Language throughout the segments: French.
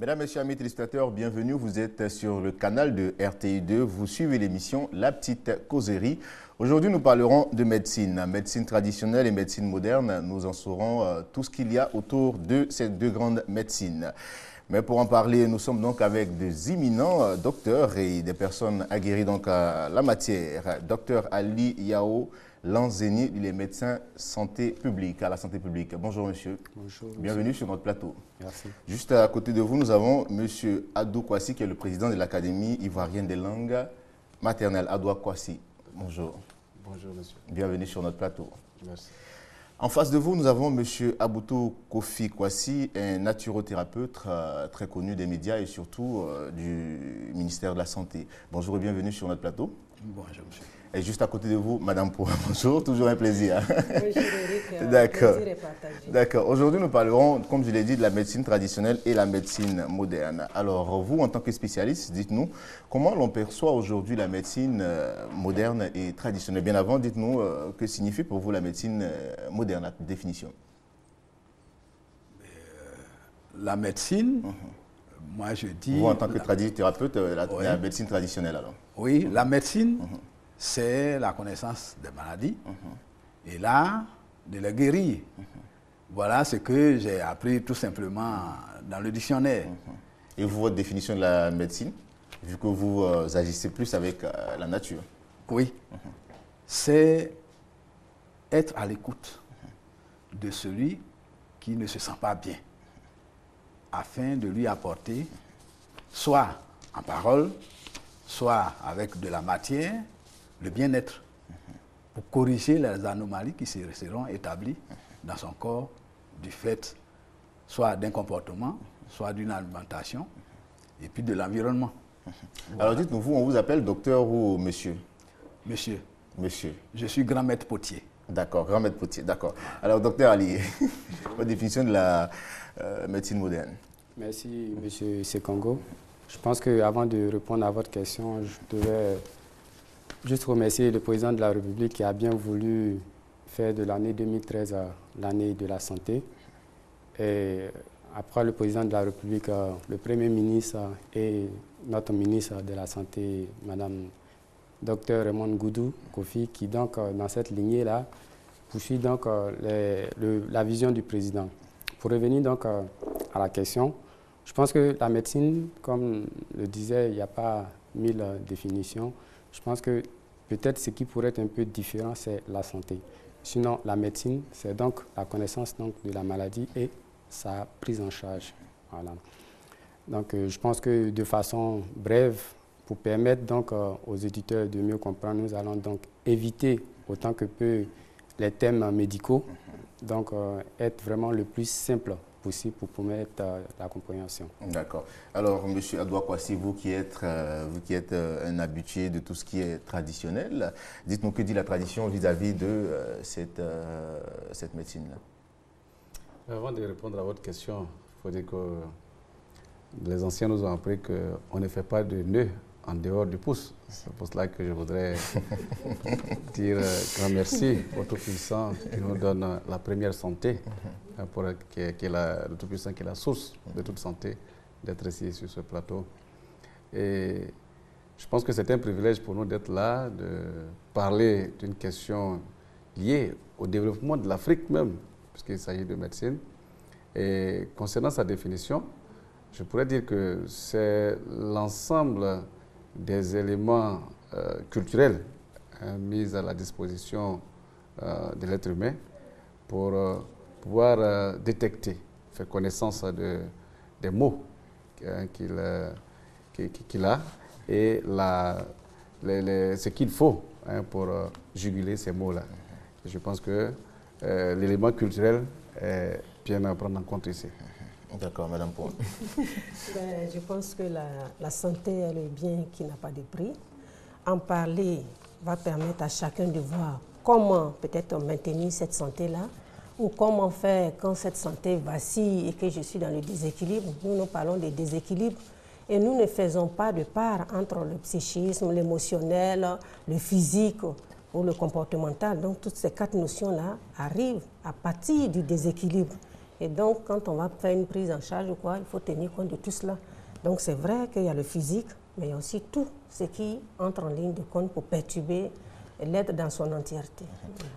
Mesdames, Messieurs, amis téléspectateurs, bienvenue. Vous êtes sur le canal de RTI2. Vous suivez l'émission La Petite Causerie. Aujourd'hui, nous parlerons de médecine. Médecine traditionnelle et médecine moderne. Nous en saurons tout ce qu'il y a autour de ces deux grandes médecines. Mais pour en parler, nous sommes donc avec des éminents docteurs et des personnes aguerries donc à la matière. Docteur Ali Yao Lanzeni, il est médecin santé publique, à la santé publique. Bonjour monsieur. Bonjour. Bienvenue sur notre plateau. Merci. Juste à côté de vous, nous avons monsieur Adou Kwasi, qui est le président de l'Académie ivoirienne des langues maternelles. Adou Kwasi, bonjour. Bonjour monsieur. Bienvenue sur notre plateau. Merci. En face de vous, nous avons monsieur Aboutou Kofi Kwasi, un naturothérapeute très connu des médias et surtout du ministère de la Santé. Bonjour et bienvenue sur notre plateau. Bonjour monsieur. Et juste à côté de vous, Madame Poua, bonjour, toujours un plaisir. Bonjour Eric, D'accord. plaisir est partagé. D'accord. Aujourd'hui, nous parlerons, comme je l'ai dit, de la médecine traditionnelle et la médecine moderne. Alors, vous, en tant que spécialiste, dites-nous comment l'on perçoit aujourd'hui la médecine moderne et traditionnelle. Bien avant, dites-nous que signifie pour vous la médecine moderne, la définition. La médecine, moi je dis... Vous, en tant que thérapeute, la médecine traditionnelle alors. Oui, la médecine, c'est la connaissance des maladies et l'art de les guérir. Voilà ce que j'ai appris tout simplement dans le dictionnaire. Et vous, votre définition de la médecine, vu que vous agissez plus avec la nature? Oui, c'est être à l'écoute de celui qui ne se sent pas bien, afin de lui apporter, soit en parole, soit avec de la matière, le bien-être, pour corriger les anomalies qui seront établies dans son corps du fait soit d'un comportement, soit d'une alimentation, et puis de l'environnement. Voilà. Alors dites-nous, vous, on vous appelle docteur ou monsieur? Monsieur. Monsieur. Je suis grand maître potier. D'accord, grand maître potier, d'accord. Alors docteur Ali, votre définition de la médecine moderne? Merci monsieur Sekongo. Je pense qu'avant de répondre à votre question, je devais juste remercier le président de la République qui a bien voulu faire de l'année 2013 l'année de la santé. Et après le président de la République, le Premier ministre et notre ministre de la Santé, Madame Dr Raymond Goudou Kofi, qui donc dans cette lignée-là poursuit donc la vision du président. Pour revenir donc à la question, je pense que la médecine, comme le disait, il n'y a pas 1000 définitions. Je pense que peut-être ce qui pourrait être un peu différent, c'est la santé. Sinon, la médecine, c'est donc la connaissance donc, de la maladie et sa prise en charge. Voilà. Donc, je pense que de façon brève, pour permettre donc aux éditeurs de mieux comprendre, nous allons donc éviter autant que peu les thèmes médicaux, donc être vraiment le plus simple possible pour permettre la compréhension. D'accord. Alors, M. Adou Kwasi, vous qui êtes un habitué de tout ce qui est traditionnel, dites-nous que dit la tradition vis-à-vis de cette médecine-là? Avant de répondre à votre question, il faut dire que les anciens nous ont appris qu'on ne fait pas de nœud en dehors du pouce. C'est pour cela que je voudrais dire grand merci au Tout-Puissant qui nous donne la première santé, qui est le Tout-Puissant qui est la source de toute santé, d'être ici sur ce plateau. Et je pense que c'est un privilège pour nous d'être là, de parler d'une question liée au développement de l'Afrique même, puisqu'il s'agit de médecine. Et concernant sa définition, je pourrais dire que c'est l'ensemble des éléments culturels mis à la disposition de l'être humain pour pouvoir détecter, faire connaissance des mots qu'il a et ce qu'il faut pour juguler ces mots-là. Je pense que l'élément culturel est bien à prendre en compte ici. D'accord, Madame Poua. Je pense que la santé est le bien qui n'a pas de prix. En parler va permettre à chacun de voir comment peut-être maintenir cette santé-là ou comment faire quand cette santé vacille et que je suis dans le déséquilibre. Nous parlons de déséquilibre et nous ne faisons pas de part entre le psychisme, l'émotionnel, le physique ou le comportemental. Donc toutes ces quatre notions-là arrivent à partir du déséquilibre. Et donc, quand on va faire une prise en charge ou quoi, il faut tenir compte de tout cela. Donc, c'est vrai qu'il y a le physique, mais il y a aussi tout ce qui entre en ligne de compte pour perturber l'aide dans son entièreté.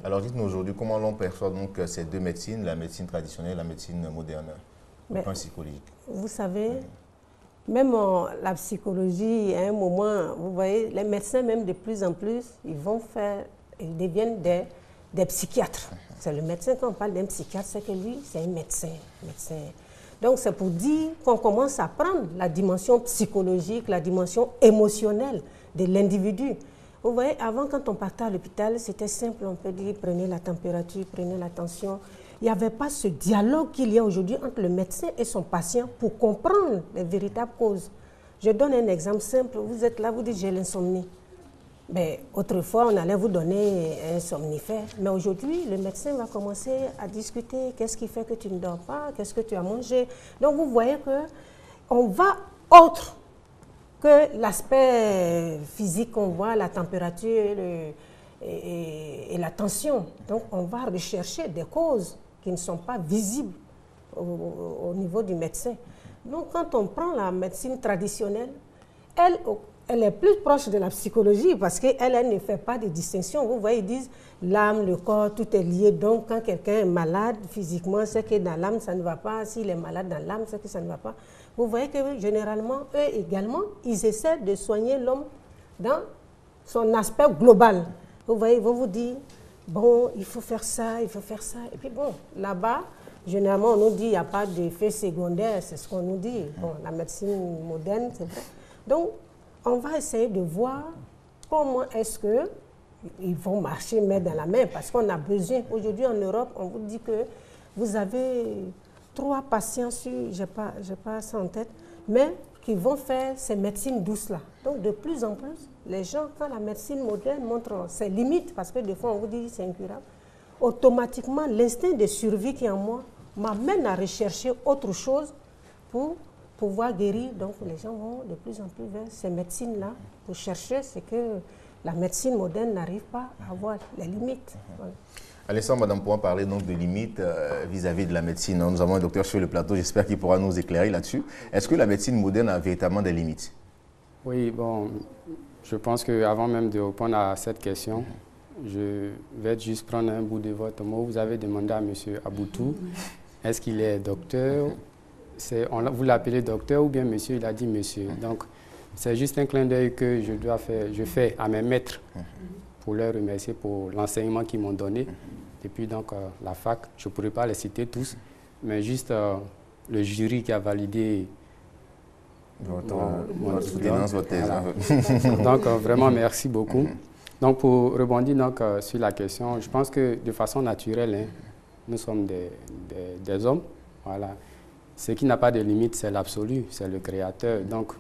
Alors, dites-nous aujourd'hui, comment l'on perçoit donc ces deux médecines, la médecine traditionnelle et la médecine moderne, au plan psychologique? Vous savez, même la psychologie, à un moment, vous voyez, les médecins, même de plus en plus, ils deviennent des psychiatres. C'est le médecin, quand on parle d'un psychiatre, c'est que lui, c'est un médecin. Donc, c'est pour dire qu'on commence à prendre la dimension psychologique, la dimension émotionnelle de l'individu. Vous voyez, avant, quand on partait à l'hôpital, c'était simple, on peut dire, prenez la température, prenez la tension. Il n'y avait pas ce dialogue qu'il y a aujourd'hui entre le médecin et son patient pour comprendre les véritables causes. Je donne un exemple simple. Vous êtes là, vous dites, j'ai l'insomnie. Mais autrefois, on allait vous donner un somnifère. Mais aujourd'hui, le médecin va commencer à discuter. Qu'est-ce qui fait que tu ne dors pas? Qu'est-ce que tu as mangé? Donc, vous voyez qu'on va autre que l'aspect physique qu'on voit, la température et la tension. Donc, on va rechercher des causes qui ne sont pas visibles au niveau du médecin. Donc, quand on prend la médecine traditionnelle, elle est plus proche de la psychologie parce qu'elle ne fait pas de distinction. Vous voyez, ils disent l'âme, le corps, tout est lié. Donc, quand quelqu'un est malade physiquement, c'est que dans l'âme, ça ne va pas. S'il est malade dans l'âme, c'est que ça ne va pas. Vous voyez que généralement, eux également, ils essaient de soigner l'homme dans son aspect global. Vous voyez, ils vont vous dire, bon, il faut faire ça, il faut faire ça. Et puis bon, là-bas, généralement, on nous dit, il n'y a pas d'effet secondaire, c'est ce qu'on nous dit. Bon, la médecine moderne, c'est vrai. Donc, on va essayer de voir comment est-ce qu'ils vont marcher main dans la main, parce qu'on a besoin. Aujourd'hui, en Europe, on vous dit que vous avez 3 patients sur, je n'ai pas ça en tête, mais qui vont faire ces médecines douces-là. Donc, de plus en plus, les gens, quand la médecine moderne montre ses limites, parce que des fois, on vous dit que c'est incurable, automatiquement, l'instinct de survie qui est en moi m'amène à rechercher autre chose pour pouvoir guérir. Donc, les gens vont de plus en plus vers ces médecines-là pour chercher ce que la médecine moderne n'arrive pas à avoir, les limites. Voilà. À l'instant, madame, pourra parler donc de limites vis-à-vis de la médecine. Nous avons un docteur sur le plateau, j'espère qu'il pourra nous éclairer là-dessus. Est-ce que la médecine moderne a véritablement des limites? Oui, bon, je pense qu'avant même de répondre à cette question, je vais juste prendre un bout de votre mot. Vous avez demandé à M. Aboutou, est-ce qu'il est docteur? Vous l'appelez docteur ou bien monsieur? Il a dit monsieur. Donc, c'est juste un clin d'œil que je fais à mes maîtres pour leur remercier pour l'enseignement qu'ils m'ont donné. Depuis donc la fac, je ne pourrais pas les citer tous, mais juste le jury qui a validé votre soutenance, votre thèse. Voilà. Donc, vraiment, merci beaucoup. Donc, pour rebondir donc, sur la question, je pense que de façon naturelle, hein, nous sommes des hommes. Voilà. Ce qui n'a pas de limite, c'est l'absolu, c'est le créateur. Donc,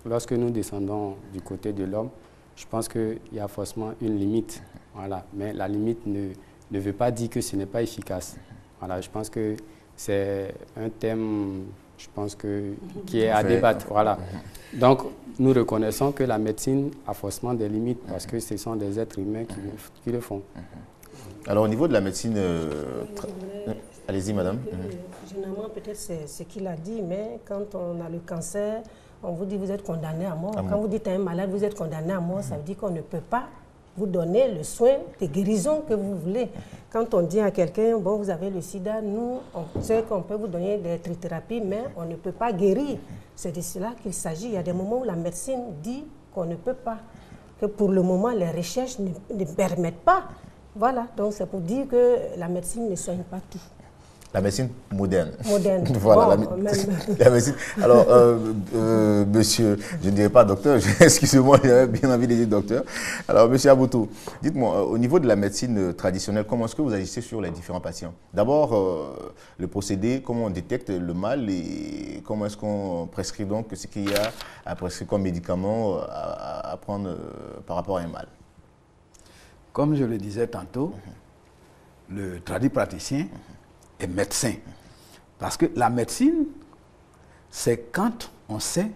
lorsque nous descendons du côté de l'homme, je pense qu'il y a forcément une limite. Voilà. Mais la limite ne veut pas dire que ce n'est pas efficace. Voilà. Je pense que c'est un thème, je pense qui est à débattre. Voilà. Donc, nous reconnaissons que la médecine a forcément des limites parce que ce sont des êtres humains qui le font. Alors, au niveau de la médecine... Allez-y, madame. Généralement, peut-être c'est ce qu'il a dit, mais quand on a le cancer, on vous dit vous êtes condamné à mort. Quand vous dites à un malade vous êtes condamné à mort, ça veut dire qu'on ne peut pas vous donner le soin de guérison que vous voulez. Quand on dit à quelqu'un, bon, vous avez le sida, nous, on sait qu'on peut vous donner des trithérapies, mais on ne peut pas guérir. C'est de cela qu'il s'agit. Il y a des moments où la médecine dit qu'on ne peut pas, que pour le moment, les recherches ne permettent pas. Voilà, donc c'est pour dire que la médecine ne soigne pas tout. La médecine moderne. Moderne. Voilà, bon, la médecine. Alors, monsieur, je ne dirais pas docteur, excusez-moi, j'avais bien envie de dire docteur. Alors, monsieur Aboutou, dites-moi, au niveau de la médecine traditionnelle, comment est-ce que vous agissez sur les différents patients? D'abord, le procédé, comment on détecte le mal et comment est-ce qu'on prescrit donc ce qu'il y a à prescrire comme médicament à prendre par rapport à un mal? Comme je le disais tantôt, le tradipraticien est médecin. Parce que la médecine, c'est quand on sait...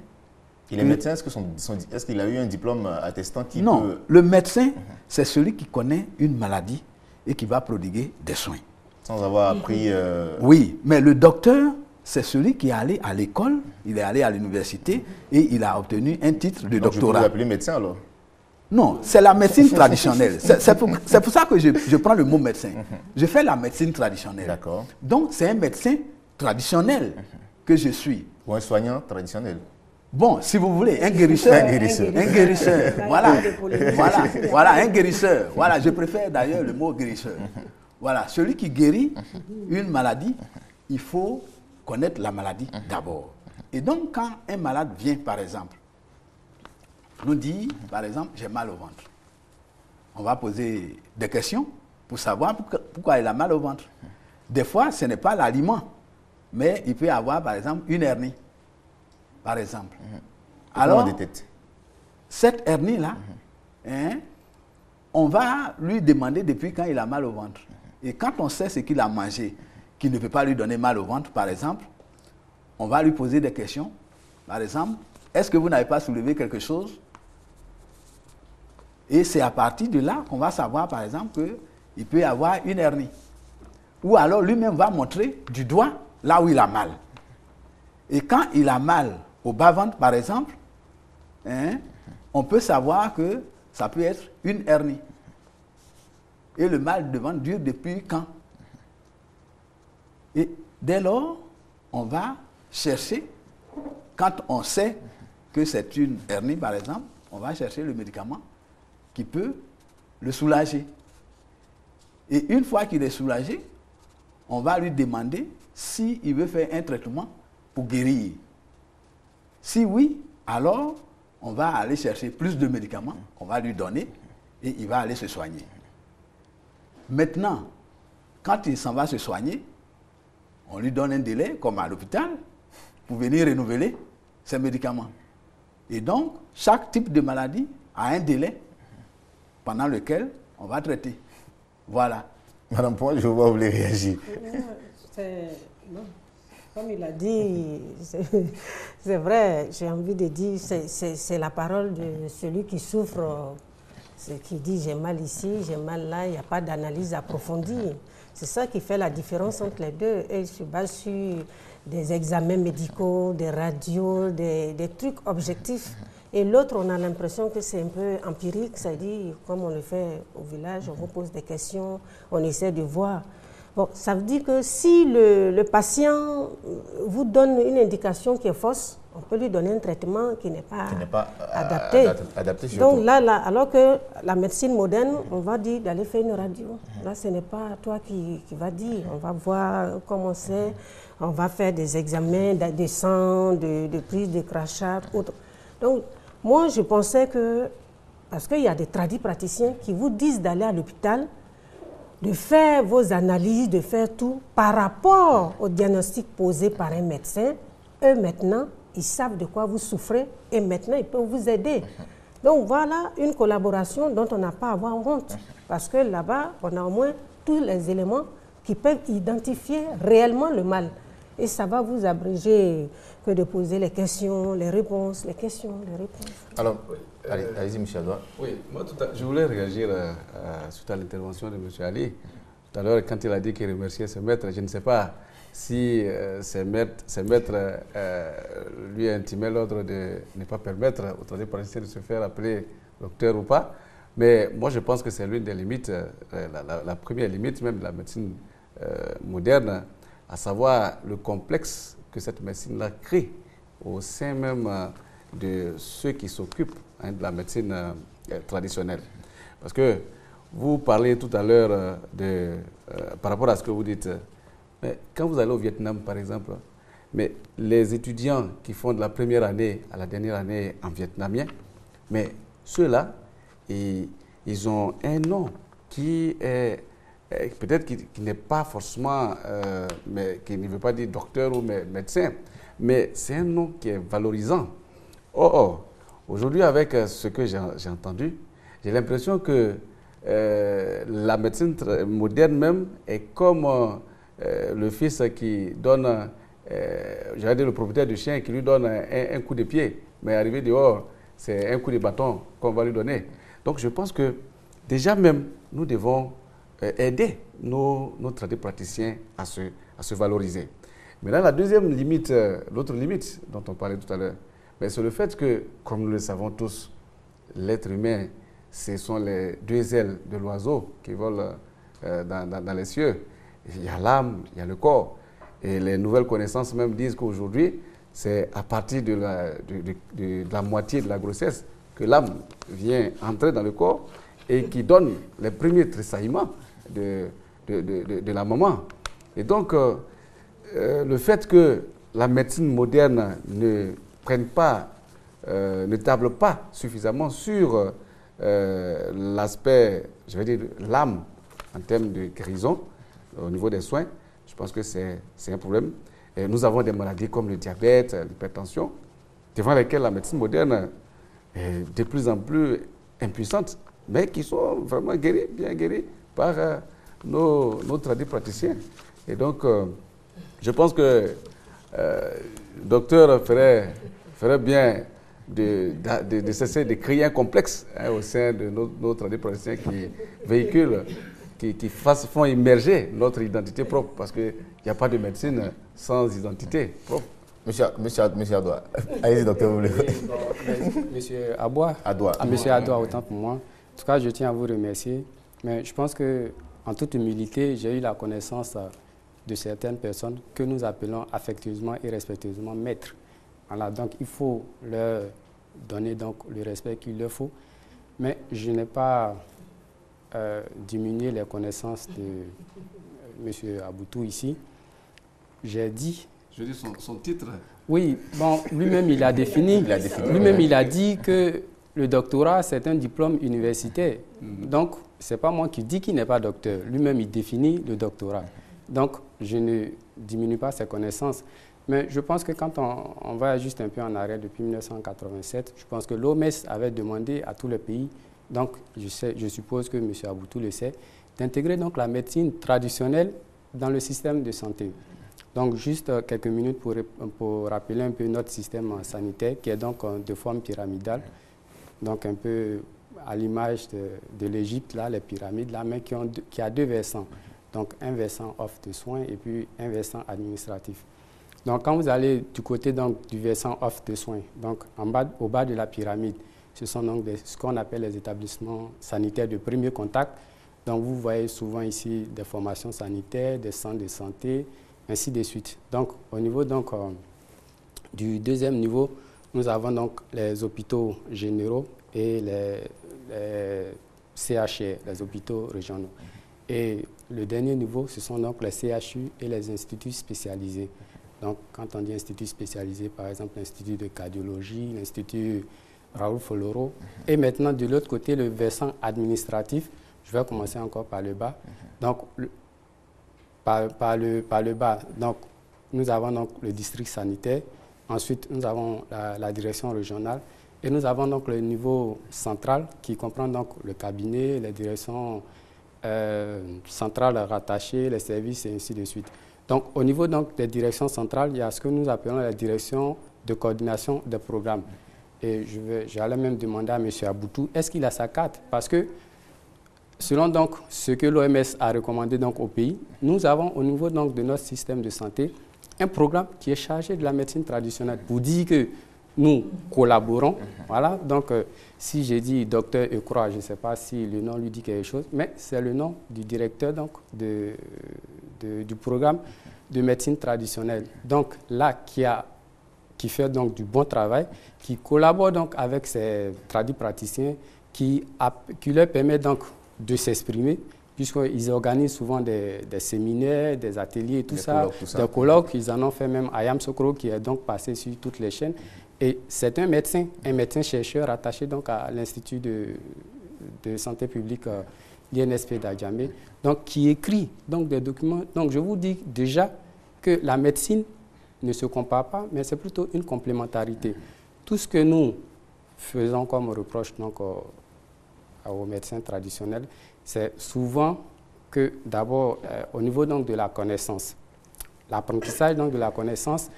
Il est médecin, est-ce qu'il a eu un diplôme attestant qui Non, le médecin, c'est celui qui connaît une maladie et qui va prodiguer des soins. Sans avoir appris... Oui, mais le docteur, c'est celui qui est allé à l'école, il est allé à l'université et il a obtenu un titre de Donc doctorat. je peux l'appeler médecin alors? Non, c'est la médecine traditionnelle. C'est pour ça que je prends le mot médecin. Je fais la médecine traditionnelle. D'accord. Donc, c'est un médecin traditionnel que je suis. Ou un soignant traditionnel? Bon, si vous voulez, un guérisseur. Un guérisseur. Un guérisseur. Voilà. Voilà, un guérisseur. Voilà, je préfère d'ailleurs le mot guérisseur. Voilà, celui qui guérit une maladie, il faut connaître la maladie d'abord. Et donc, quand un malade vient, par exemple, nous dit, par exemple, j'ai mal au ventre. On va poser des questions pour savoir pourquoi il a mal au ventre. Des fois, ce n'est pas l'aliment, mais il peut avoir, par exemple, une hernie. Par exemple. Alors, cette hernie-là, on va lui demander depuis quand il a mal au ventre. Et quand on sait ce qu'il a mangé, qui ne peut pas lui donner mal au ventre, par exemple, on va lui poser des questions. Par exemple, est-ce que vous n'avez pas soulevé quelque chose? Et c'est à partir de là qu'on va savoir, par exemple, qu'il peut y avoir une hernie. Ou alors lui-même va montrer du doigt là où il a mal. Et quand il a mal au bas-ventre, par exemple, on peut savoir que ça peut être une hernie. Et le mal de ventre dure depuis quand? Et dès lors, on va chercher, quand on sait que c'est une hernie, par exemple, on va chercher le médicament qui peut le soulager. Et une fois qu'il est soulagé, on va lui demander s'il veut faire un traitement pour guérir. Si oui, alors on va aller chercher plus de médicaments qu'on va lui donner et il va aller se soigner. Maintenant, quand il s'en va se soigner, on lui donne un délai, comme à l'hôpital, pour venir renouveler ses médicaments. Et donc, chaque type de maladie a un délai pendant lequel on va traiter. Voilà. Madame Point, je vois vous voulez réagir. Non. Comme il a dit, c'est vrai, j'ai envie de dire, c'est la parole de celui qui souffre, qui dit j'ai mal ici, j'ai mal là, il n'y a pas d'analyse approfondie. C'est ça qui fait la différence entre les deux. Et il se base sur des examens médicaux, des radios, des trucs objectifs. Et l'autre, on a l'impression que c'est un peu empirique, c'est-à-dire comme on le fait au village, on vous pose des questions, on essaie de voir. Bon, ça veut dire que si le patient vous donne une indication qui est fausse, on peut lui donner un traitement qui n'est pas adapté. Donc là, alors que la médecine moderne, on va dire d'aller faire une radio. Là, ce n'est pas toi qui va dire. On va voir comment c'est, on va faire des examens de sang, de prise de crachat, autres. Donc, moi, je pensais que, parce qu'il y a des praticiens qui vous disent d'aller à l'hôpital, de faire vos analyses, de faire tout par rapport au diagnostic posé par un médecin. Eux, maintenant, ils savent de quoi vous souffrez et maintenant, ils peuvent vous aider. Donc, voilà une collaboration dont on n'a pas à avoir honte. Parce que là-bas, on a au moins tous les éléments qui peuvent identifier réellement le mal. Et ça va vous abréger que de poser les questions, les réponses, les questions, les réponses. Alors, allez-y, M. Adoua. Oui, moi, je voulais réagir suite à l'intervention de M. Ali. Tout à l'heure, quand il a dit qu'il remerciait ses maîtres, je ne sais pas si ses maîtres lui intimaient l'ordre de ne pas permettre aux tradipraticiens de se faire appeler docteur ou pas. Mais moi, je pense que c'est l'une des limites, la première limite même de la médecine moderne, à savoir le complexe que cette médecine-là crée au sein même de ceux qui s'occupent de la médecine traditionnelle. Parce que vous parlez tout à l'heure par rapport à ce que vous dites, mais quand vous allez au Vietnam par exemple, mais les étudiants qui font de la première année à la dernière année en vietnamien, mais ceux-là, ils ont un nom qui est peut-être qui n'est pas forcément, mais qui ne veut pas dire docteur ou médecin, mais c'est un nom qui est valorisant. Or, aujourd'hui, avec ce que j'ai entendu, j'ai l'impression que la médecine moderne même est comme le fils qui donne, j'allais dire le propriétaire du chien qui lui donne un coup de pied, mais arrivé dehors, c'est un coup de bâton qu'on va lui donner. Donc je pense que déjà même, nous devons aider nos tradipraticiens à se valoriser. Maintenant, la deuxième limite, l'autre limite dont on parlait tout à l'heure, c'est le fait que, comme nous le savons tous, l'être humain, ce sont les deux ailes de l'oiseau qui volent dans les cieux. Il y a l'âme, il y a le corps. Et les nouvelles connaissances même disent qu'aujourd'hui, c'est à partir de la moitié de la grossesse que l'âme vient entrer dans le corps et qui donne les premiers tressaillements de la maman. Et donc, le fait que la médecine moderne ne table pas suffisamment sur l'aspect, je vais dire, l'âme en termes de guérison au niveau des soins, je pense que c'est un problème. Et nous avons des maladies comme le diabète, l'hypertension, devant lesquelles la médecine moderne est de plus en plus impuissante, mais qui sont vraiment guéries, bien guéries par nos tradipraticiens. Et donc, je pense que le docteur ferait bien de cesser de créer un complexe au sein de nos tradipraticiens qui véhiculent, qui font émerger notre identité propre, parce qu'il n'y a pas de médecine sans identité propre. Monsieur Adoua, allez-y docteur, vous voulez. Monsieur Adoua, autant pour moi. En tout cas, je tiens à vous remercier. Mais je pense que, en toute humilité, j'ai eu la connaissance de certaines personnes que nous appelons affectueusement et respectueusement maîtres. Voilà, donc il faut leur donner donc le respect qu'il leur faut. Mais je n'ai pas diminué les connaissances de M. Aboutou ici. J'ai dit... Je dis son titre. Oui, bon, lui-même il a défini. Lui-même il a dit que le doctorat c'est un diplôme universitaire. Donc, ce n'est pas moi qui dis qu'il n'est pas docteur. Lui-même il définit le doctorat. Donc, je ne diminue pas ses connaissances. Mais je pense que quand on va juste un peu en arrière depuis 1987, je pense que l'OMS avait demandé à tous les pays, donc je suppose que M. Aboutou le sait, d'intégrer donc la médecine traditionnelle dans le système de santé. Donc, juste quelques minutes pour rappeler un peu notre système sanitaire qui est donc de forme pyramidale, donc un peu à l'image de l'Égypte, là, les pyramides, là, mais qui a deux versants. Donc, un versant offre de soins et puis un versant administratif. Donc, quand vous allez du côté donc, du versant offre de soins, donc au bas de la pyramide, ce sont donc ce qu'on appelle les établissements sanitaires de premier contact. Donc, vous voyez souvent ici des formations sanitaires, des centres de santé, ainsi de suite. Donc, au niveau donc, du deuxième niveau, nous avons donc les hôpitaux généraux et les CHR, les hôpitaux régionaux. Et le dernier niveau, ce sont donc les CHU et les instituts spécialisés. Donc, quand on dit institut spécialisé, par exemple, l'Institut de cardiologie, l'Institut Raoul Foloro. Et maintenant, de l'autre côté, le versant administratif, je vais commencer encore par le bas. Donc, par le bas, donc, nous avons donc le district sanitaire. Ensuite, nous avons la direction régionale. Et nous avons donc le niveau central qui comprend donc le cabinet, les directions centrales rattachées, les services et ainsi de suite. Donc, au niveau donc, des directions centrales, il y a ce que nous appelons la direction de coordination des programmes. Et j'allais même demander à M. Aboutou, est-ce qu'il a sa carte? Parce que, selon donc, ce que l'OMS a recommandé donc, au pays, nous avons au niveau donc, de notre système de santé un programme qui est chargé de la médecine traditionnelle pour dire que nous collaborons. Voilà, donc si j'ai dit docteur Ekroa, je ne sais pas si le nom lui dit quelque chose, mais c'est le nom du directeur donc, du programme de médecine traditionnelle. Donc là, qui fait donc du bon travail, qui collabore donc avec ces tradipraticiens, qui leur permet donc de s'exprimer, puisqu'ils organisent souvent des séminaires, des ateliers et tout ça, des colloques. Ils en ont fait même à Yamsokro, qui est donc passé sur toutes les chaînes. Et c'est un médecin chercheur attaché donc à l'Institut de santé publique, l'INSP d'Adjamé, donc qui écrit donc des documents. Donc je vous dis déjà que la médecine ne se compare pas, mais c'est plutôt une complémentarité. Tout ce que nous faisons comme reproche donc, aux médecins traditionnels, c'est souvent que d'abord, au niveau donc, de la connaissance, l'apprentissage donc, de la connaissance,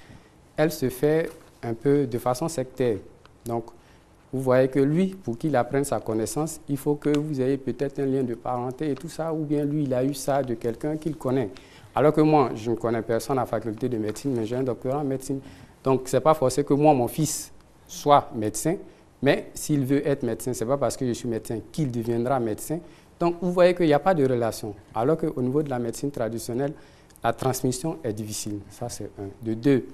elle se fait un peu de façon sectaire. Donc, vous voyez que lui, pour qu'il apprenne sa connaissance, il faut que vous ayez peut-être un lien de parenté et tout ça, ou bien lui, il a eu ça de quelqu'un qu'il connaît. Alors que moi, je ne connais personne à la faculté de médecine, mais j'ai un doctorat en médecine. Donc, ce n'est pas forcé que moi, mon fils, soit médecin, mais s'il veut être médecin, ce n'est pas parce que je suis médecin qu'il deviendra médecin. Donc, vous voyez qu'il n'y a pas de relation. Alors qu'au niveau de la médecine traditionnelle, la transmission est difficile. Ça, c'est un. De deux,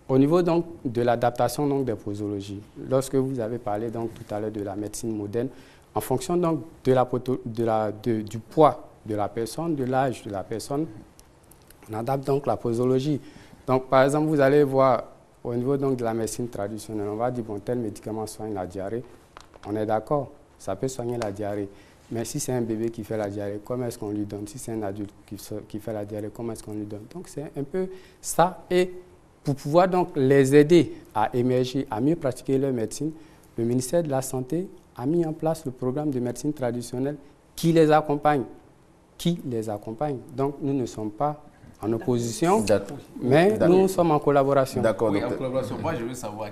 au niveau donc, de l'adaptation donc, des posologies, lorsque vous avez parlé donc, tout à l'heure de la médecine moderne, en fonction donc, du poids de la personne, de l'âge de la personne, on adapte donc la posologie. Donc, par exemple, vous allez voir au niveau donc, de la médecine traditionnelle, on va dire, bon, tel médicament soigne la diarrhée. On est d'accord, ça peut soigner la diarrhée. Mais si c'est un bébé qui fait la diarrhée, comment est-ce qu'on lui donne? Si c'est un adulte qui fait la diarrhée, comment est-ce qu'on lui donne? Donc, c'est un peu ça. Et pour pouvoir donc les aider à émerger, à mieux pratiquer leur médecine, le ministère de la Santé a mis en place le programme de médecine traditionnelle qui les accompagne. Donc, nous ne sommes pas en opposition, mais nous sommes en collaboration. D'accord. Oui, en collaboration. Moi, je veux savoir,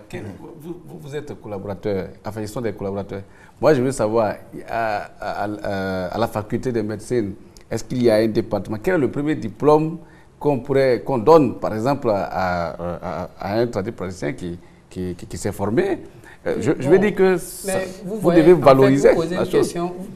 vous êtes collaborateur, enfin, ils sont des collaborateurs. Moi, je veux savoir, à la faculté de médecine, est-ce qu'il y a un département? Quel est le premier diplôme qu'on donne, par exemple, à un praticien qui s'est formé? Je veux dire que vous devez valoriser. Vous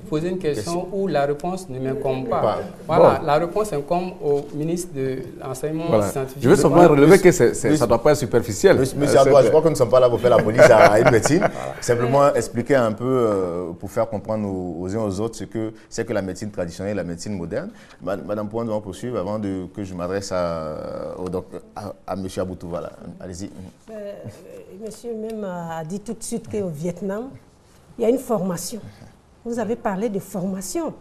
posez une question où la réponse ne m'incombe pas. Voilà, la réponse incombe au ministre de l'enseignement scientifique. Je veux seulement relever que ça ne doit pas être superficiel. Monsieur Adouard, je crois que nous ne sommes pas là pour faire la police à une médecine. Simplement expliquer un peu, pour faire comprendre aux uns aux autres ce que c'est que la médecine traditionnelle et la médecine moderne. Madame Point, nous allons poursuivre avant que je m'adresse à monsieur Aboutouva. Allez-y. Monsieur même a dit tout de suite qu'au Vietnam, il y a une formation. Vous avez parlé de formation.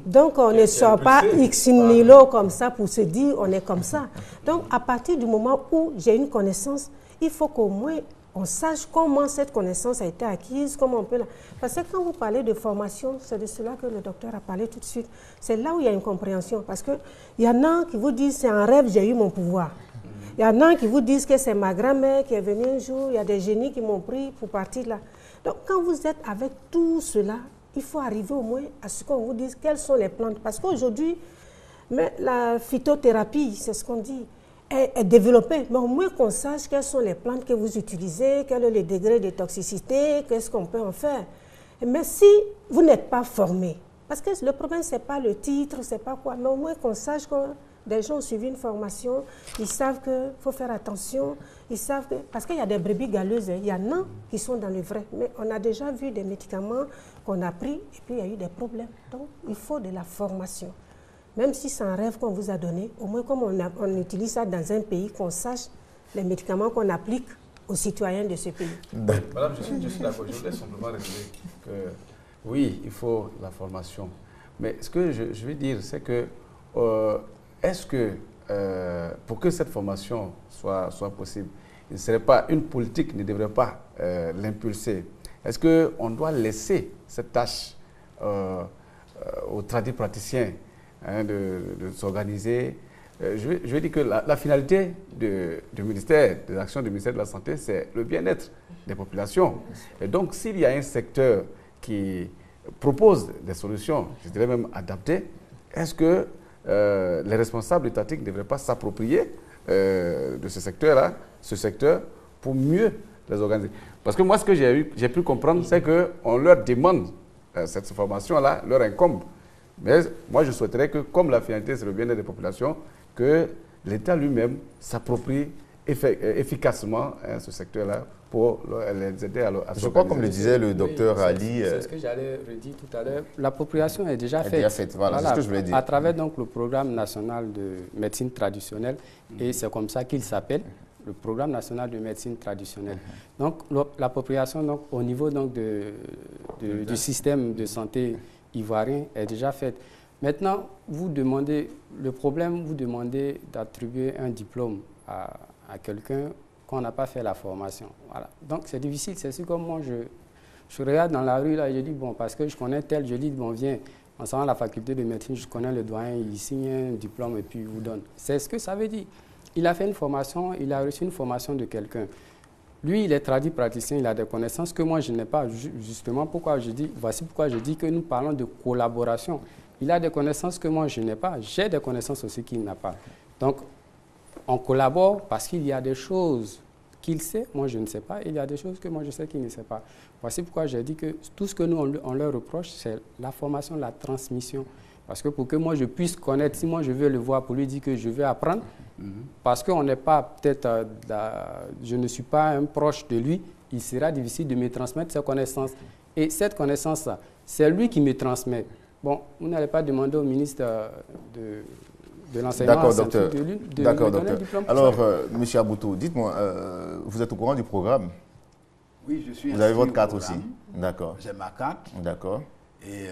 Donc, on ne sort pas ex nihilo comme ça pour se dire on est comme ça. Donc, à partir du moment où j'ai une connaissance, il faut qu'au moins on sache comment cette connaissance a été acquise, comment on peut la... Parce que quand vous parlez de formation, c'est de cela que le docteur a parlé tout de suite. C'est là où il y a une compréhension. Parce qu'il y en a qui vous disent c'est un rêve, j'ai eu mon pouvoir. Il y en a qui vous disent que c'est ma grand-mère qui est venue un jour, il y a des génies qui m'ont pris pour partir là. Donc, quand vous êtes avec tout cela, il faut arriver au moins à ce qu'on vous dise quelles sont les plantes. Parce qu'aujourd'hui, la phytothérapie, c'est ce qu'on dit, est développée. Mais au moins qu'on sache quelles sont les plantes que vous utilisez, quel est le degré de toxicité, qu'est-ce qu'on peut en faire. Mais si vous n'êtes pas formé, parce que le problème, ce n'est pas le titre, c'est pas quoi, mais au moins qu'on sache que des gens ont suivi une formation, ils savent qu'il faut faire attention, ils savent que... Parce qu'il y a des brebis galeuses, il y en a qui sont dans le vrai. Mais on a déjà vu des médicaments qu'on a pris et puis il y a eu des problèmes. Donc, il faut de la formation. Même si c'est un rêve qu'on vous a donné, au moins comme on utilise ça dans un pays, qu'on sache les médicaments qu'on applique aux citoyens de ce pays. Madame, je suis d'accord. Je voulais simplement relever que oui, il faut la formation. Mais ce que je veux dire, c'est que est-ce que, pour que cette formation soit possible, il ne serait pas, une politique ne devrait pas l'impulser? Est-ce qu'on doit laisser cette tâche aux praticiens de s'organiser? Je veux dire que la finalité du ministère, des actions du ministère de la Santé, c'est le bien-être des populations. Et donc, s'il y a un secteur qui propose des solutions, je dirais même adaptées, est-ce que les responsables étatiques ne devraient pas s'approprier de ce secteur pour mieux les organiser? Parce que moi, ce que j'ai pu comprendre, c'est qu'on leur demande cette formation-là, leur incombe. Mais moi, je souhaiterais que, comme la finalité, c'est le bien-être des populations, que l'État lui-même s'approprie efficacement ce secteur-là pour les aider à je crois, comme le disait le docteur Ali... C'est ce que j'allais redire tout à l'heure. L'appropriation est déjà faite. Voilà, c'est ce que je voulais dire. À travers donc, le programme national de médecine traditionnelle, et c'est comme ça qu'il s'appelle, le programme national de médecine traditionnelle. Donc, l'appropriation donc, au niveau donc, du système de santé ivoirien est déjà faite. Maintenant, vous demandez d'attribuer un diplôme à quelqu'un qu'on n'a pas fait la formation. Voilà. Donc, c'est difficile. C'est sûr comme moi, je regarde dans la rue, là, et je dis, bon, parce que je connais tel, je dis, bon, viens, en sortant à la faculté de médecine, je connais le doyen, il signe un diplôme et puis il vous donne. C'est ce que ça veut dire. Il a fait une formation, il a reçu une formation de quelqu'un. Lui, il est tradit praticien, il a des connaissances que moi, je n'ai pas. Justement, voici pourquoi je dis que nous parlons de collaboration. Il a des connaissances que moi, je n'ai pas. J'ai des connaissances aussi qu'il n'a pas. Donc, on collabore parce qu'il y a des choses qu'il sait, moi je ne sais pas, et il y a des choses que moi je sais qu'il ne sait pas. Voici pourquoi j'ai dit que tout ce que nous, on leur reproche, c'est la formation, la transmission. Parce que pour que moi je puisse connaître, si moi je veux le voir pour lui dire que je veux apprendre, parce qu'on n'est pas peut-être, je ne suis pas un proche de lui, il sera difficile de me transmettre ses connaissances. Et cette connaissance-là, c'est lui qui me transmet. Bon, vous n'allez pas demander au ministre de l'enseignement. D'accord, docteur. D'accord, docteur. Alors, M. Aboutou, dites-moi, vous êtes au courant du programme? Oui, je suis. Vous avez votre carte aussi? D'accord. J'ai ma carte. D'accord. Et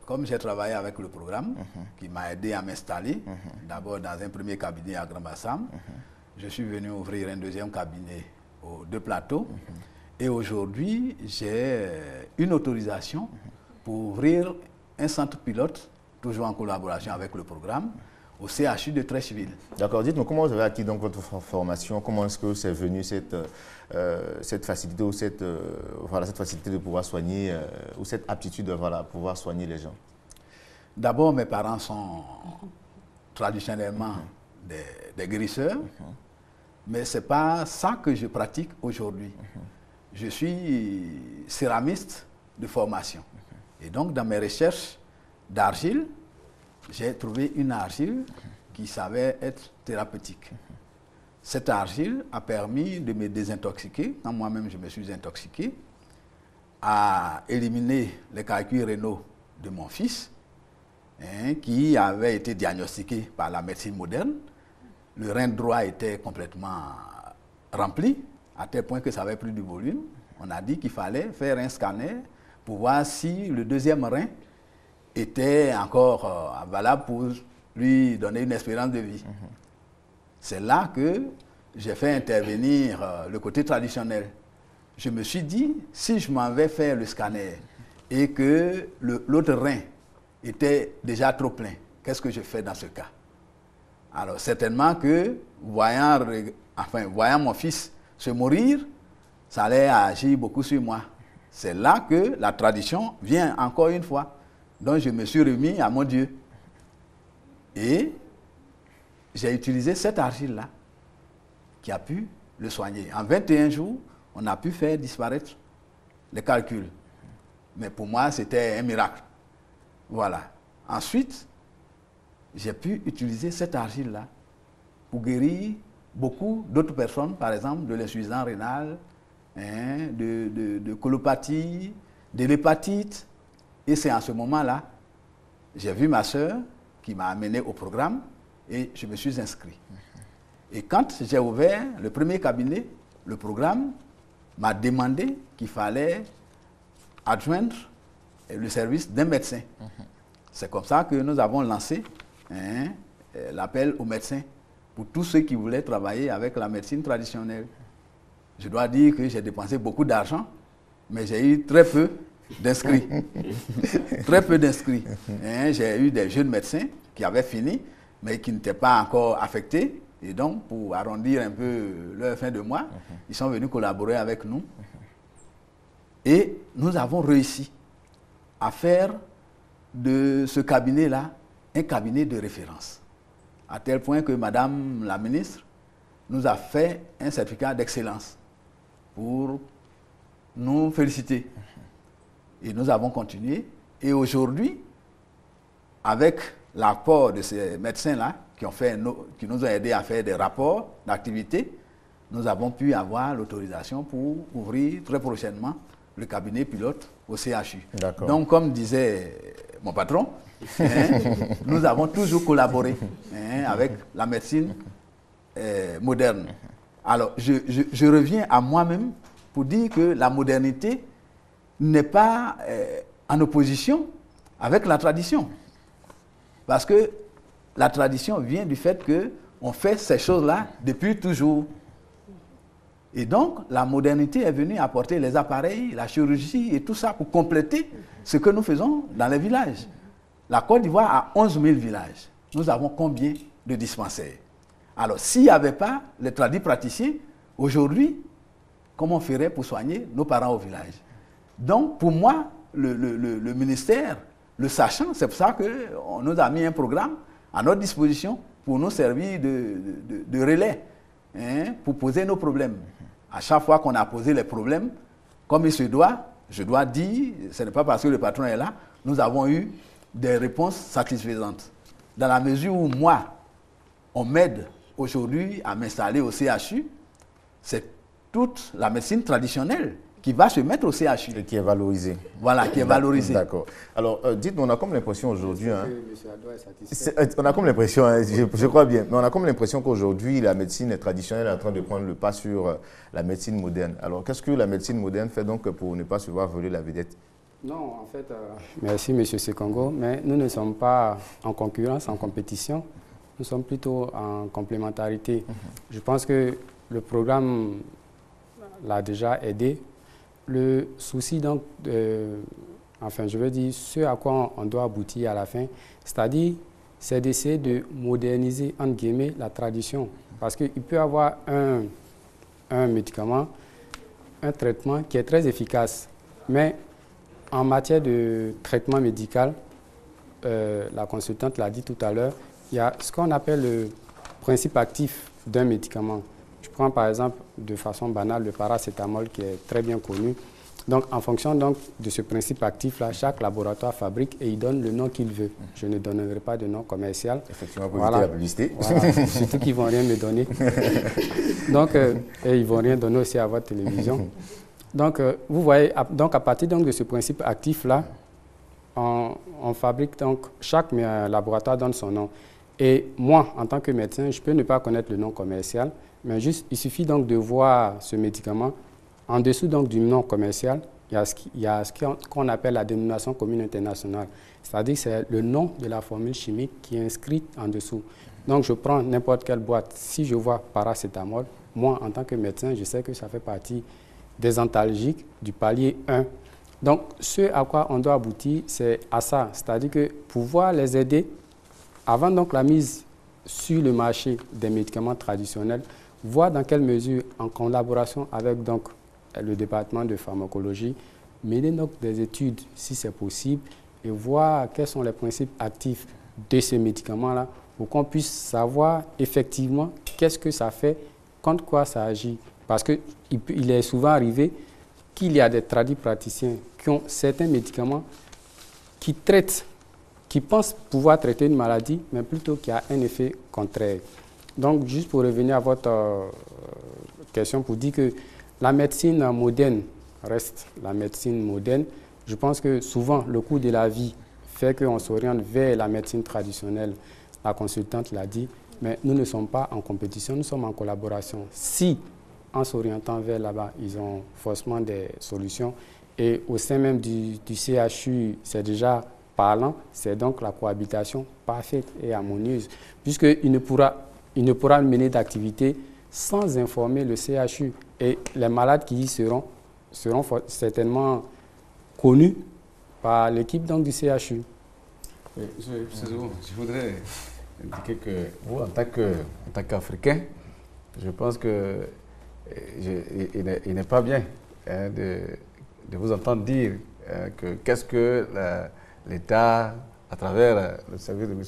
comme j'ai travaillé avec le programme, qui m'a aidé à m'installer, d'abord dans un premier cabinet à Grand Bassam, je suis venu ouvrir un deuxième cabinet aux Deux Plateaux. Et aujourd'hui, j'ai une autorisation pour ouvrir un centre pilote, toujours en collaboration avec le programme, au CHU de Treichville. D'accord. Dites-moi, comment vous avez acquis donc votre formation? Comment est-ce que c'est venu cette facilité ou cette facilité de pouvoir soigner ou cette aptitude à pouvoir soigner les gens? D'abord, mes parents sont traditionnellement des guérisseurs, mais ce n'est pas ça que je pratique aujourd'hui. Je suis céramiste de formation. Et donc, dans mes recherches d'argile, j'ai trouvé une argile qui savait être thérapeutique. Cette argile a permis de me désintoxiquer, quand moi-même je me suis intoxiqué, à éliminer les calculs rénaux de mon fils, qui avait été diagnostiqué par la médecine moderne. Le rein droit était complètement rempli, à tel point que ça n'avait plus de volume. On a dit qu'il fallait faire un scanner pour voir si le deuxième rein était encore valable pour lui donner une espérance de vie. C'est là que j'ai fait intervenir le côté traditionnel. Je me suis dit, si je m'en vais faire le scanner et que l'autre rein était déjà trop plein, qu'est-ce que je fais dans ce cas? Alors certainement que, voyant mon fils se mourir, ça allait agir beaucoup sur moi. C'est là que la tradition vient encore une fois. Donc je me suis remis à mon Dieu. Et j'ai utilisé cette argile-là qui a pu le soigner. En 21 jours, on a pu faire disparaître les calculs. Mais pour moi, c'était un miracle. Voilà. Ensuite, j'ai pu utiliser cette argile-là pour guérir beaucoup d'autres personnes, par exemple de l'insuffisance rénale, de colopathie, de l'hépatite. Et c'est en ce moment-là, j'ai vu ma soeur qui m'a amené au programme et je me suis inscrit. Et quand j'ai ouvert le premier cabinet, le programme m'a demandé qu'il fallait adjoindre le service d'un médecin. C'est comme ça que nous avons lancé l'appel aux médecins pour tous ceux qui voulaient travailler avec la médecine traditionnelle. Je dois dire que j'ai dépensé beaucoup d'argent, mais j'ai eu très peu d'inscrits. Très peu d'inscrits. J'ai eu des jeunes médecins qui avaient fini, mais qui n'étaient pas encore affectés. Et donc, pour arrondir un peu leur fin de mois, ils sont venus collaborer avec nous. Et nous avons réussi à faire de ce cabinet-là un cabinet de référence. À tel point que Madame la ministre nous a fait un certificat d'excellence pour nous féliciter. Et nous avons continué. Et aujourd'hui, avec l'apport de ces médecins-là, qui nous ont aidés à faire des rapports d'activité, nous avons pu avoir l'autorisation pour ouvrir très prochainement le cabinet pilote au CHU. Donc, comme disait mon patron, nous avons toujours collaboré avec la médecine moderne. Alors, je reviens à moi-même pour dire que la modernité n'est pas en opposition avec la tradition. Parce que la tradition vient du fait qu'on fait ces choses-là depuis toujours. Et donc, la modernité est venue apporter les appareils, la chirurgie et tout ça pour compléter ce que nous faisons dans les villages. La Côte d'Ivoire a 11 000 villages. Nous avons combien de dispensaires? Alors, s'il n'y avait pas les tradis praticiens, aujourd'hui, comment on ferait pour soigner nos parents au village. Donc, pour moi, le ministère, le sachant, c'est pour ça qu'on nous a mis un programme à notre disposition pour nous servir de relais, hein, pour poser nos problèmes. À chaque fois qu'on a posé les problèmes, comme il se doit, je dois dire, ce n'est pas parce que le patron est là, nous avons eu des réponses satisfaisantes. Dans la mesure où moi, on m'aide aujourd'hui à m'installer au CHU, c'est toute la médecine traditionnelle qui va se mettre au CHU. Et qui est valorisée. Voilà, qui est valorisée. D'accord. Alors, dites-moi, on a comme l'impression aujourd'hui... Hein, Monsieur Ado est satisfait. on a comme l'impression, hein, je crois bien, mais on a comme l'impression qu'aujourd'hui, la médecine traditionnelle est en train de prendre le pas sur la médecine moderne. Alors, qu'est-ce que la médecine moderne fait donc pour ne pas se voir voler la vedette? Non, en fait, merci M. Sekongo, mais nous ne sommes pas en concurrence, en compétition, nous sommes plutôt en complémentarité. Je pense que le programme l'a déjà aidé. Le souci, donc, enfin, je veux dire, ce à quoi on doit aboutir à la fin, c'est-à-dire, c'est d'essayer de moderniser, entre guillemets, la tradition. Parce qu'il peut y avoir un médicament, un traitement qui est très efficace, mais en matière de traitement médical, la consultante l'a dit tout à l'heure, il y a ce qu'on appelle le principe actif d'un médicament. Je prends par exemple de façon banale le paracétamol qui est très bien connu. Donc en fonction donc, de ce principe actif-là, chaque laboratoire fabrique et il donne le nom qu'il veut. Je ne donnerai pas de nom commercial. Effectivement, pour éviter la publicité. Voilà, surtout qu'ils ne vont rien me donner. Donc, et ils ne vont rien donner aussi à votre télévision. Donc, vous voyez, donc à partir donc, de ce principe actif-là, on fabrique, donc chaque laboratoire donne son nom. Et moi, en tant que médecin, je peux ne pas connaître le nom commercial, mais juste, il suffit donc de voir ce médicament. En dessous donc, du nom commercial, il y a ce qu'on appelle la dénomination commune internationale. C'est-à-dire que c'est le nom de la formule chimique qui est inscrite en dessous. Donc, je prends n'importe quelle boîte. Si je vois paracétamol, moi, en tant que médecin, je sais que ça fait partie des antalgiques du palier 1. Donc, ce à quoi on doit aboutir, c'est à ça. C'est-à-dire que pouvoir les aider, avant donc la mise sur le marché des médicaments traditionnels, voir dans quelle mesure, en collaboration avec donc, le département de pharmacologie, mener donc des études, si c'est possible, et voir quels sont les principes actifs de ces médicaments-là, pour qu'on puisse savoir effectivement qu'est-ce que ça fait, contre quoi ça agit. Parce qu'il est souvent arrivé qu'il y a des praticiens qui ont certains médicaments qui traitent, qui pensent pouvoir traiter une maladie, mais plutôt qui a un effet contraire. Donc, juste pour revenir à votre question, pour dire que la médecine moderne reste la médecine moderne, je pense que souvent, le cours de la vie fait qu'on s'oriente vers la médecine traditionnelle. La consultante l'a dit, mais nous ne sommes pas en compétition, nous sommes en collaboration. Si, en s'orientant vers là-bas, ils ont forcément des solutions. Et au sein même du CHU, c'est déjà parlant, c'est donc la cohabitation parfaite et harmonieuse, puisqu'il ne pourra mener d'activité sans informer le CHU. Et les malades qui y seront certainement connus par l'équipe du CHU. Oui, je voudrais indiquer que vous, en tant qu'Africain, je pense que il n'est pas bien hein, de vous entendre dire que qu'est-ce que l'État, à travers le service de M.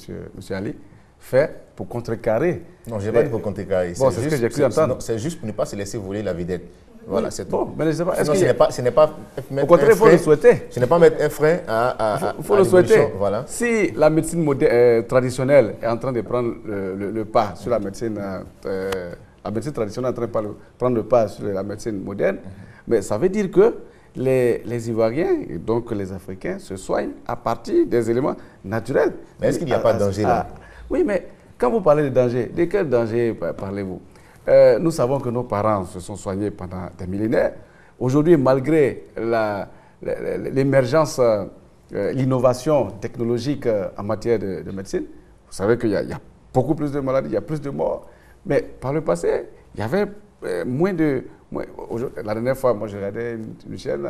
Ali, fait pour contrecarrer. Non, je n'ai pas dit pour contrecarrer. Bon, c'est ce que j'ai cru entendre. C'est juste pour ne pas se laisser voler la vedette. Voilà, oui, c'est bon, tout. Mais je sais pas, ce n'est pas au contraire, il faut le souhaiter. Ce n'est pas mettre un frein à il faut le souhaiter. Voilà. Si la médecine traditionnelle est en train de prendre le pas sur la médecine, la médecine traditionnelle est en train de prendre le pas sur la médecine moderne, mais ça veut dire que les Ivoiriens, et donc les Africains, se soignent à partir des éléments naturels. Mais est-ce qu'il n'y a pas de danger là? Oui, mais quand vous parlez de danger, de quel danger parlez-vous? Nous savons que nos parents se sont soignés pendant des millénaires. Aujourd'hui, malgré l'émergence, l'innovation technologique en matière de médecine, vous savez qu'il y a beaucoup plus de maladies, il y a plus de morts. Mais par le passé, il y avait moins de... la dernière fois, moi, je regardais une chaîne,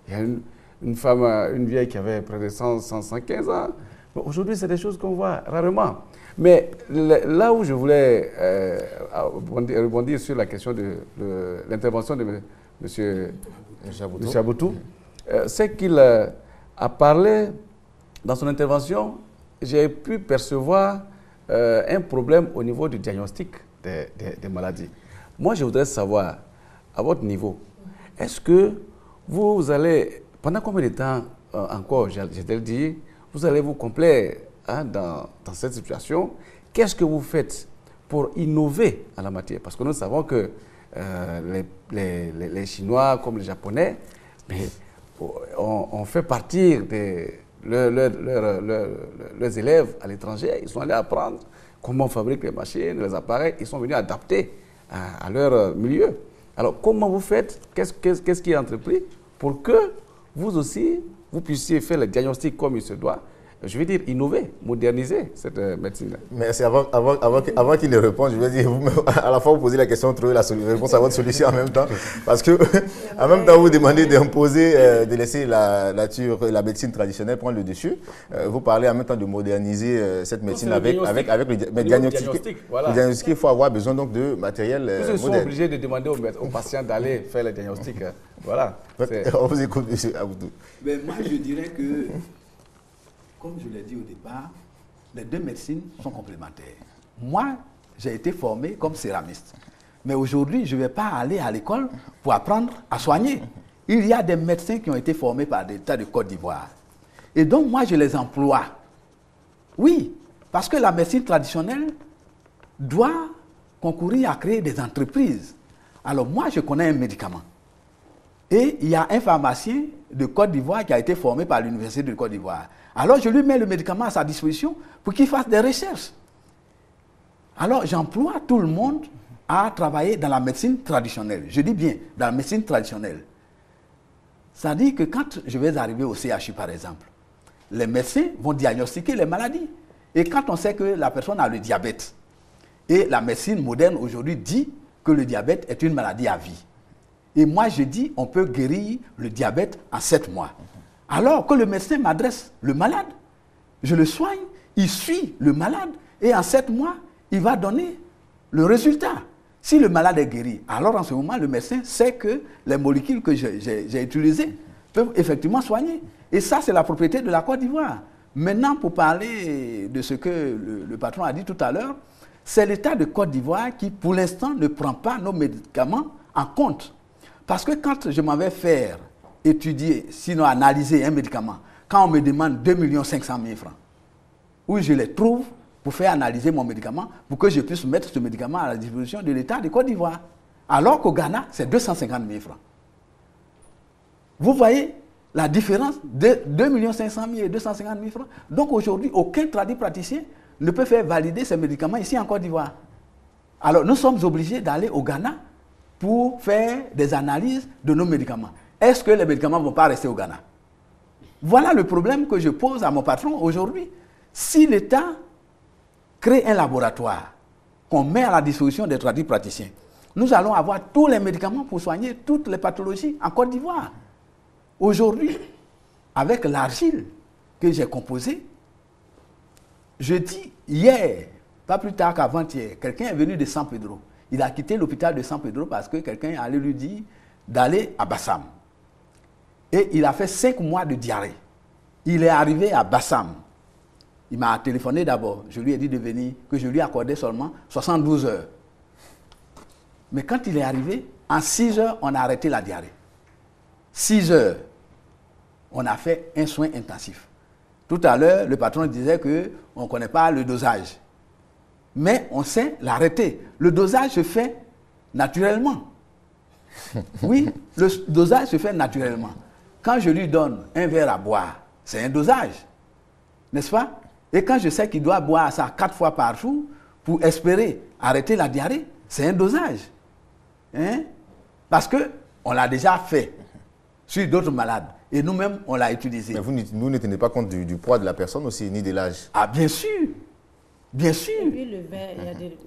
il y a une femme, une vieille qui avait près de 115 ans. Aujourd'hui, c'est des choses qu'on voit rarement. Mais là où je voulais rebondir sur la question de l'intervention de M. Aboutou, c'est qu'il a parlé dans son intervention, j'ai pu percevoir un problème au niveau du diagnostic des maladies. Moi, je voudrais savoir, à votre niveau, est-ce que vous allez, pendant combien de temps encore, j'ai le dire, vous allez vous complaire dans cette situation? Qu'est-ce que vous faites pour innover en la matière? Parce que nous savons que les Chinois, comme les Japonais, ont fait partir leurs élèves à l'étranger. Ils sont allés apprendre comment on fabrique les machines, les appareils. Ils sont venus adapter à leur milieu. Alors, comment vous faites? Qu'est-ce qui est entrepris pour que vous aussi, vous puissiez faire le diagnostic comme il se doit? Je veux dire, innover, moderniser cette médecine. Merci. Avant qu'il ne réponde, je veux dire, à la fois vous posez la question, trouver la réponse à votre solution en même temps. Parce que, en même temps, vous demandez d'imposer, de laisser la médecine traditionnelle prendre le dessus. Vous parlez en même temps de moderniser cette médecine avec le diagnostic. Voilà. Le diagnostic, il faut avoir besoin donc de matériel moderne. Ils sont obligés de demander aux patients d'aller faire le diagnostic. Voilà. On vous écoute, M. Aboutou. Mais moi, je dirais que, comme je l'ai dit au départ, les deux médecines sont complémentaires. Moi, j'ai été formé comme céramiste. Mais aujourd'hui, je ne vais pas aller à l'école pour apprendre à soigner. Il y a des médecins qui ont été formés par l'État de Côte d'Ivoire. Et donc, moi, je les emploie. Oui, parce que la médecine traditionnelle doit concourir à créer des entreprises. Alors, moi, je connais un médicament. Et il y a un pharmacien de Côte d'Ivoire qui a été formé par l'Université de Côte d'Ivoire. Alors, je lui mets le médicament à sa disposition pour qu'il fasse des recherches. Alors, j'emploie tout le monde à travailler dans la médecine traditionnelle. Je dis bien, dans la médecine traditionnelle. C'est-à-dire que quand je vais arriver au CHU, par exemple, les médecins vont diagnostiquer les maladies. Et quand on sait que la personne a le diabète, et la médecine moderne aujourd'hui dit que le diabète est une maladie à vie. Et moi, je dis, on peut guérir le diabète en 7 mois. Alors que le médecin m'adresse le malade, je le soigne, il suit le malade, et en 7 mois, il va donner le résultat. Si le malade est guéri, alors en ce moment, le médecin sait que les molécules que j'ai utilisées peuvent effectivement soigner. Et ça, c'est la propriété de la Côte d'Ivoire. Maintenant, pour parler de ce que le patron a dit tout à l'heure, c'est l'État de Côte d'Ivoire qui, pour l'instant, ne prend pas nos médicaments en compte. Parce que quand je m'en vais faire étudier, sinon analyser un médicament, quand on me demande 2 500 000 francs, où je les trouve pour faire analyser mon médicament, pour que je puisse mettre ce médicament à la disposition de l'État de Côte d'Ivoire. Alors qu'au Ghana, c'est 250 000 francs. Vous voyez la différence de 2 500 000 et 250 000 francs. Donc aujourd'hui, aucun praticien ne peut faire valider ces médicaments ici en Côte d'Ivoire. Alors nous sommes obligés d'aller au Ghana pour faire des analyses de nos médicaments. Est-ce que les médicaments ne vont pas rester au Ghana? Voilà le problème que je pose à mon patron aujourd'hui. Si l'État crée un laboratoire qu'on met à la disposition des praticiens, nous allons avoir tous les médicaments pour soigner toutes les pathologies en Côte d'Ivoire. Aujourd'hui, avec l'argile que j'ai composée, je dis hier, pas plus tard qu'avant-hier, quelqu'un est venu de San Pedro. Il a quitté l'hôpital de San Pedro parce que quelqu'un allait lui dire d'aller à Bassam. Et il a fait 5 mois de diarrhée. Il est arrivé à Bassam. Il m'a téléphoné d'abord. Je lui ai dit de venir, que je lui accordais seulement 72 heures. Mais quand il est arrivé, en 6 heures, on a arrêté la diarrhée. 6 heures, on a fait un soin intensif. Tout à l'heure, le patron disait qu'on ne connaît pas le dosage. Mais on sait l'arrêter. Le dosage se fait naturellement. Oui, le dosage se fait naturellement. Quand je lui donne un verre à boire, c'est un dosage. N'est-ce pas? Et quand je sais qu'il doit boire ça 4 fois par jour pour espérer arrêter la diarrhée, c'est un dosage. Hein? Parce qu'on l'a déjà fait sur d'autres malades. Et nous-mêmes, on l'a utilisé. Mais vous ne tenez pas compte du poids de la personne aussi, ni de l'âge? Ah, bien sûr. Bien sûr. Et puis le verre, il y a des...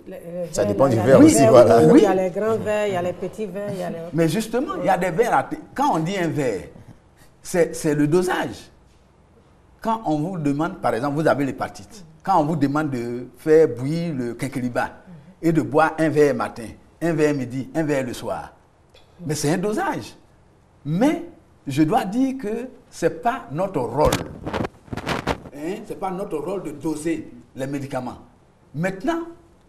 Ça dépend du verre aussi, voilà. Oui, il y a les grands verres, il y a les petits verres, il y a les... Mais justement, il y a des verres. Quand on dit un verre, c'est le dosage. Quand on vous demande, par exemple, vous avez l'hépatite. Quand on vous demande de faire bouillir le quinqueliba et de boire un verre matin, un verre midi, un verre le soir, Mais c'est un dosage. Mais je dois dire que ce n'est pas notre rôle. Hein? Ce n'est pas notre rôle de doser les médicaments. Maintenant,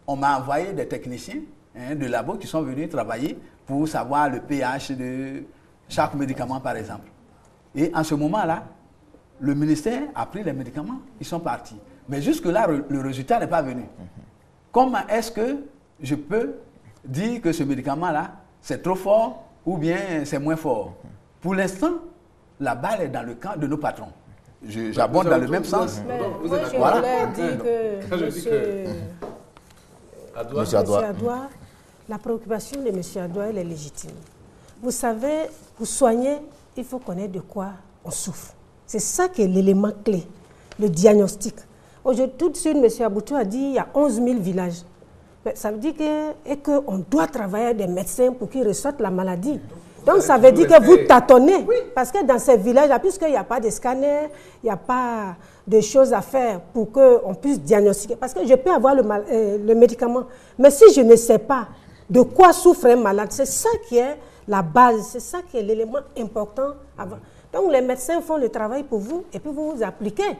on m'a envoyé des techniciens de labo qui sont venus travailler pour savoir le pH de chaque médicament, par exemple. Et en ce moment-là, le ministère a pris les médicaments, ils sont partis. Mais jusque-là, le résultat n'est pas venu. Comment est-ce que je peux dire que ce médicament-là, c'est trop fort ou bien c'est moins fort? Pour l'instant, la balle est dans le camp de nos patrons. J'abonde dans le même sens. Moi, je voulais dire que Monsieur Adoua, la préoccupation de M. Adoua, elle est légitime. Vous savez, pour soigner, il faut connaître de quoi on souffre. C'est ça qui est l'élément clé, le diagnostic. Aujourd'hui, tout de suite, M. Aboutou a dit qu'il y a 11 000 villages. Mais ça veut dire qu'on doit travailler avec des médecins pour qu'ils ressortent la maladie. Donc, ça veut dire que vous tâtonnez. Oui. Parce que dans ces villages-là, puisqu'il n'y a pas de scanner, il n'y a pas de choses à faire pour qu'on puisse diagnostiquer. Parce que je peux avoir le médicament. Mais si je ne sais pas de quoi souffre un malade, c'est ça qui est la base, c'est ça qui est l'élément important avant. Donc, les médecins font le travail pour vous et puis vous vous appliquez.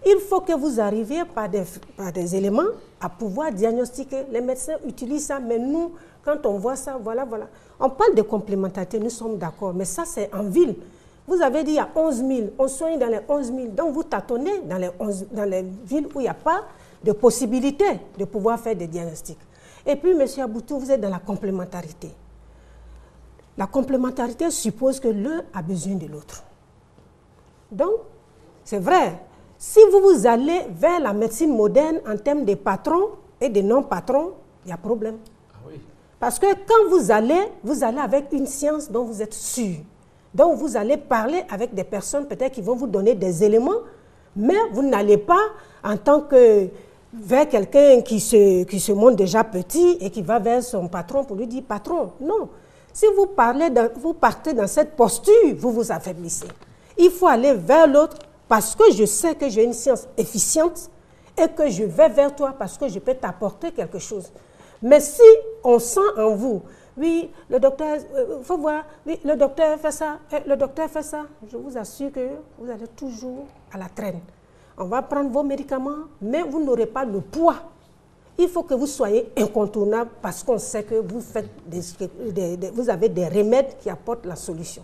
Il faut que vous arriviez par des éléments à pouvoir diagnostiquer. Les médecins utilisent ça, mais nous, quand on voit ça, voilà. On parle de complémentarité, nous sommes d'accord, mais ça, c'est en ville. Vous avez dit il y a 11 000, on soigne dans les 11 000. Donc, vous tâtonnez dans les villes où il n'y a pas de possibilité de pouvoir faire des diagnostics. Et puis, M. Aboutou, vous êtes dans la complémentarité. La complémentarité suppose que l'un a besoin de l'autre. Donc, c'est vrai. Si vous allez vers la médecine moderne en termes de patrons et de non-patrons, il y a problème. Ah oui. Parce que quand vous allez avec une science dont vous êtes sûr. Donc vous allez parler avec des personnes peut-être qui vont vous donner des éléments, mais vous n'allez pas en tant que vers quelqu'un qui se montre déjà petit et qui va vers son patron pour lui dire « patron ». Non. Si vous partez dans cette posture, vous vous affaiblissez. Il faut aller vers l'autre parce que je sais que j'ai une science efficiente et que je vais vers toi parce que je peux t'apporter quelque chose. Mais si on sent en vous, oui, le docteur, faut voir, oui, le docteur fait ça, le docteur fait ça, je vous assure que vous allez toujours à la traîne. On va prendre vos médicaments, mais vous n'aurez pas le poids. Il faut que vous soyez incontournable parce qu'on sait que vous faites vous avez des remèdes qui apportent la solution.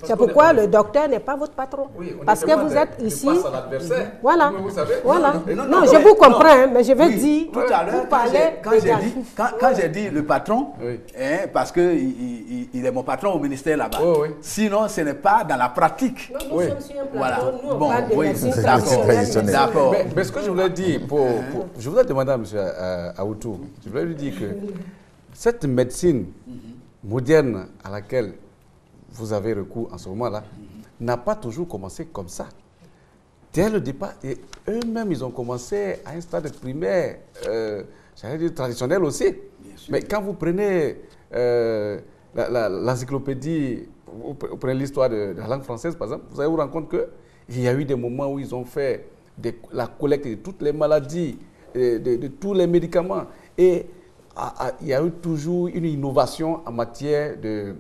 C'est pourquoi le docteur n'est pas votre patron. Oui, parce que vous êtes ici. Voilà. Vous savez, voilà. Non, je vous comprends, hein, mais je vais dire. Tout à l'heure, quand j'ai dit le patron, oui. Parce qu'il est mon patron au ministère là-bas. Oui, oui. Sinon, ce n'est pas dans la pratique. Non, nous sommes sur un plateau. Voilà. Nous, on parle de médecine traditionnelle. D'accord. Mais ce que je voulais dire, je voudrais demander à M. Aoutou, je voulais lui dire que cette médecine moderne à laquelle vous avez recours en ce moment-là, n'a pas toujours commencé comme ça. Dès le départ, et eux-mêmes, ils ont commencé à un stade primaire, j'allais dire traditionnel aussi. Mais quand vous prenez l'encyclopédie, vous prenez l'histoire de la langue française, par exemple, vous allez vous rendre compte qu'il y a eu des moments où ils ont fait la collecte de toutes les maladies, de tous les médicaments. Et il y a eu toujours une innovation en matière de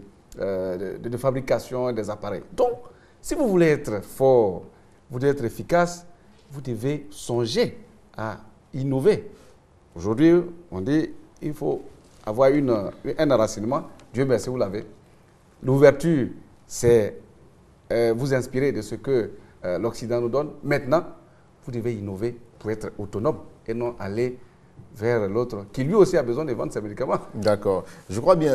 fabrication des appareils. Donc, si vous voulez être fort, vous devez être efficace, vous devez songer à innover. Aujourd'hui, on dit qu'il faut avoir un enracinement. Dieu merci, vous l'avez. L'ouverture, c'est vous inspirer de ce que l'Occident nous donne. Maintenant, vous devez innover pour être autonome et non aller vers l'autre, qui lui aussi a besoin de vendre ses médicaments. D'accord. Je crois bien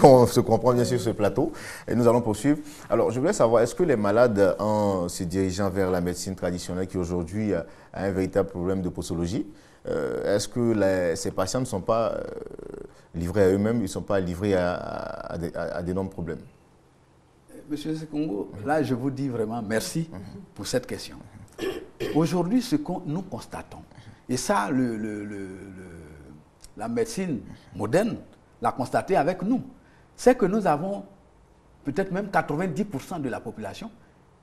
qu'on se comprend bien sur ce plateau et nous allons poursuivre. Alors, je voulais savoir, est-ce que les malades, en se dirigeant vers la médecine traditionnelle qui aujourd'hui a un véritable problème de posologie, est-ce que ces patients ne sont pas livrés à eux-mêmes, ils ne sont pas livrés à d'énormes problèmes? Monsieur Sekongo, là, je vous dis vraiment merci pour cette question. Aujourd'hui, ce que nous constatons, et ça, la médecine moderne l'a constaté avec nous, c'est que nous avons peut-être même 90% de la population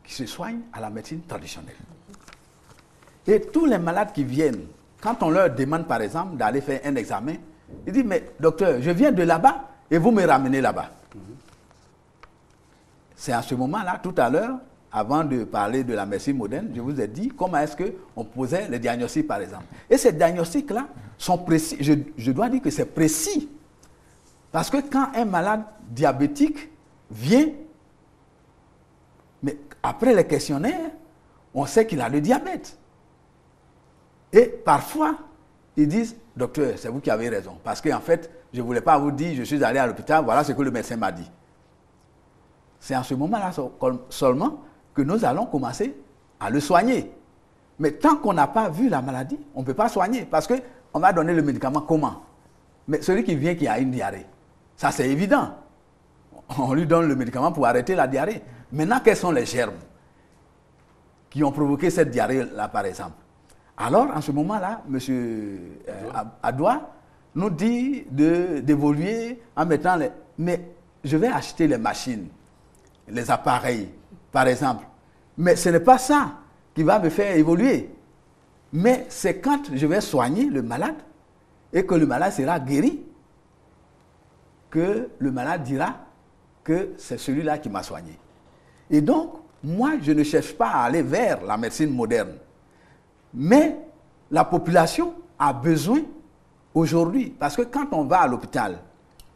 qui se soigne à la médecine traditionnelle. Et tous les malades qui viennent, quand on leur demande par exemple d'aller faire un examen, ils disent « mais docteur, je viens de là-bas et vous me ramenez là-bas. C'est à ce moment-là, tout à l'heure, avant de parler de la médecine moderne, je vous ai dit comment est-ce qu'on posait les diagnostics, par exemple. Et ces diagnostics-là sont précis. Je dois dire que c'est précis. Parce que quand un malade diabétique vient, mais après les questionnaires, on sait qu'il a le diabète. Et parfois, ils disent, docteur, c'est vous qui avez raison. Parce qu'en fait, je ne voulais pas vous dire, je suis allé à l'hôpital, voilà ce que le médecin m'a dit. C'est en ce moment-là seulement que nous allons commencer à le soigner. Mais tant qu'on n'a pas vu la maladie, on ne peut pas soigner. Parce qu'on va donner le médicament comment? Mais celui qui vient qui a une diarrhée, ça c'est évident. On lui donne le médicament pour arrêter la diarrhée. Maintenant, quels sont les germes qui ont provoqué cette diarrhée-là, par exemple? Alors, en ce moment-là, M. Adoua nous dit d'évoluer en mettant les... Mais je vais acheter les machines, les appareils, par exemple. Mais ce n'est pas ça qui va me faire évoluer. Mais c'est quand je vais soigner le malade et que le malade sera guéri que le malade dira que c'est celui-là qui m'a soigné. Et donc, moi, je ne cherche pas à aller vers la médecine moderne. Mais la population a besoin aujourd'hui, parce que quand on va à l'hôpital,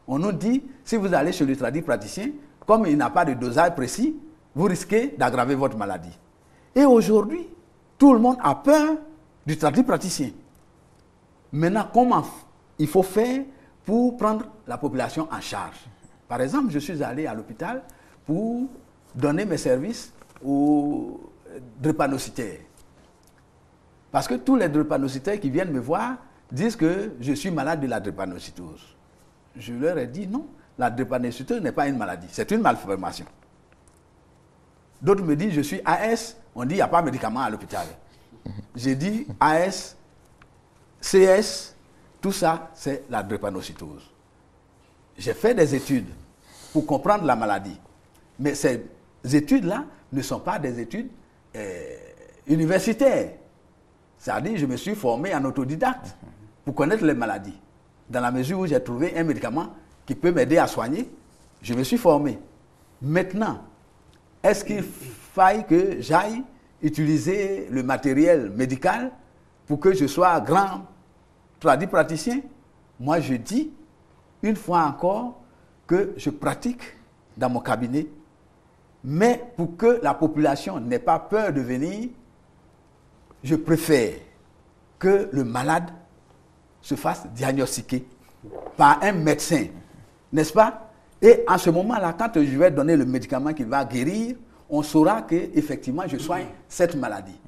on nous dit, si vous allez chez le tradipraticien, comme il n'a pas de dosage précis, vous risquez d'aggraver votre maladie. Et aujourd'hui, tout le monde a peur du tradipraticien. Maintenant, comment il faut faire pour prendre la population en charge? Par exemple, je suis allé à l'hôpital pour donner mes services aux drépanocytaires. Parce que tous les drépanocytaires qui viennent me voir disent que je suis malade de la drépanocytose. Je leur ai dit non, la drépanocytose n'est pas une maladie, c'est une malformation. D'autres me disent je suis AS, on dit il n'y a pas de médicament à l'hôpital. J'ai dit AS, CS, tout ça c'est la drépanocytose. J'ai fait des études pour comprendre la maladie. Mais ces études-là ne sont pas des études universitaires. C'est-à-dire, je me suis formé en autodidacte pour connaître les maladies. Dans la mesure où j'ai trouvé un médicament qui peut m'aider à soigner, je me suis formé. Maintenant, est-ce qu'il faille que j'aille utiliser le matériel médical pour que je sois grand tradipraticien? Moi, je dis, une fois encore, que je pratique dans mon cabinet, mais pour que la population n'ait pas peur de venir, je préfère que le malade se fasse diagnostiquer par un médecin, n'est-ce pas? Et en ce moment-là, quand je vais donner le médicament qui va guérir, on saura qu'effectivement, je soigne cette maladie.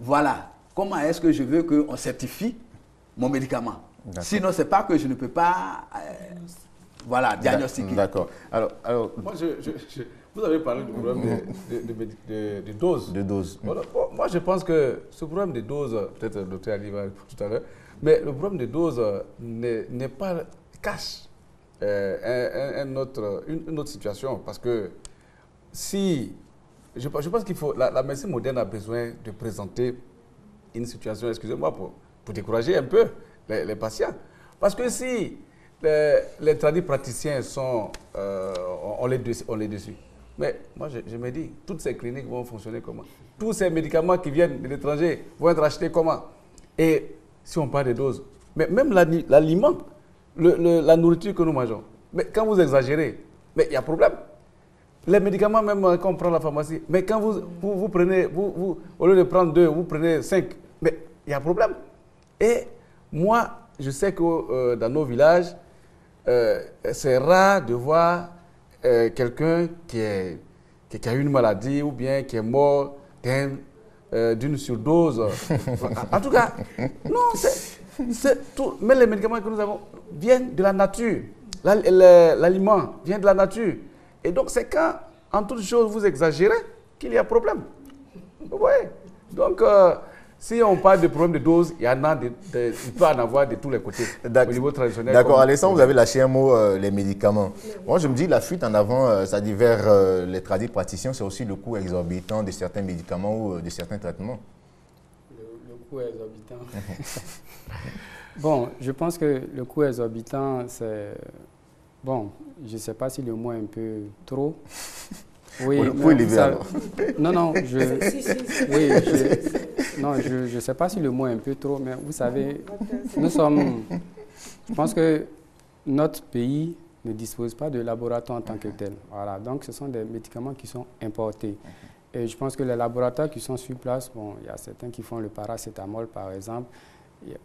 Voilà. Comment est-ce que je veux qu'on certifie mon médicament? Sinon, ce n'est pas que je ne peux pas diagnostiquer. D'accord. Alors, moi, vous avez parlé du problème de doses. De doses. Voilà. Bon, moi, je pense que ce problème de doses, peut-être le docteur Ali va tout à l'heure, mais le problème de doses n'est pas cache une autre situation. Parce que si... Je pense qu'il faut... La médecine moderne a besoin de présenter une situation, excusez-moi, pour décourager un peu les patients. Parce que si les tradipraticiens sont... on les dessus. Mais moi, je me dis, toutes ces cliniques vont fonctionner comment? Tous ces médicaments qui viennent de l'étranger vont être achetés comment? Et si on parle de doses, mais même l'aliment, la nourriture que nous mangeons, mais quand vous exagérez, mais il y a problème. Les médicaments, même quand on prend la pharmacie, mais quand vous prenez, au lieu de prendre 2, vous prenez 5, mais il y a problème. Et moi, je sais que dans nos villages, c'est rare de voir quelqu'un qui a eu une maladie ou bien qui est mort d'une surdose. En tout cas, non, tout, mais les médicaments que nous avons viennent de la nature. L'aliment vient de la nature. Et donc, c'est quand, en toute chose, vous exagérez qu'il y a problème. Vous voyez? Donc, si on parle de problème de dose, il peut en avoir de tous les côtés au niveau traditionnel. D'accord, Alessandre, vous avez lâché un mot, les médicaments. Moi, je me dis, la fuite en avant, c'est-à-dire vers les tradipraticiens, c'est aussi le coût exorbitant de certains médicaments ou de certains traitements. Le coût exorbitant. Bon, je pense que le coût exorbitant, Bon, je ne sais pas si le mot est un peu trop. Oui, pour élever alors. Non, non, je ne sais pas si le mot est un peu trop, mais vous savez, je pense que notre pays ne dispose pas de laboratoire en tant que tel. Voilà, donc ce sont des médicaments qui sont importés. Et je pense que les laboratoires qui sont sur place, bon, il y a certains qui font le paracétamol par exemple.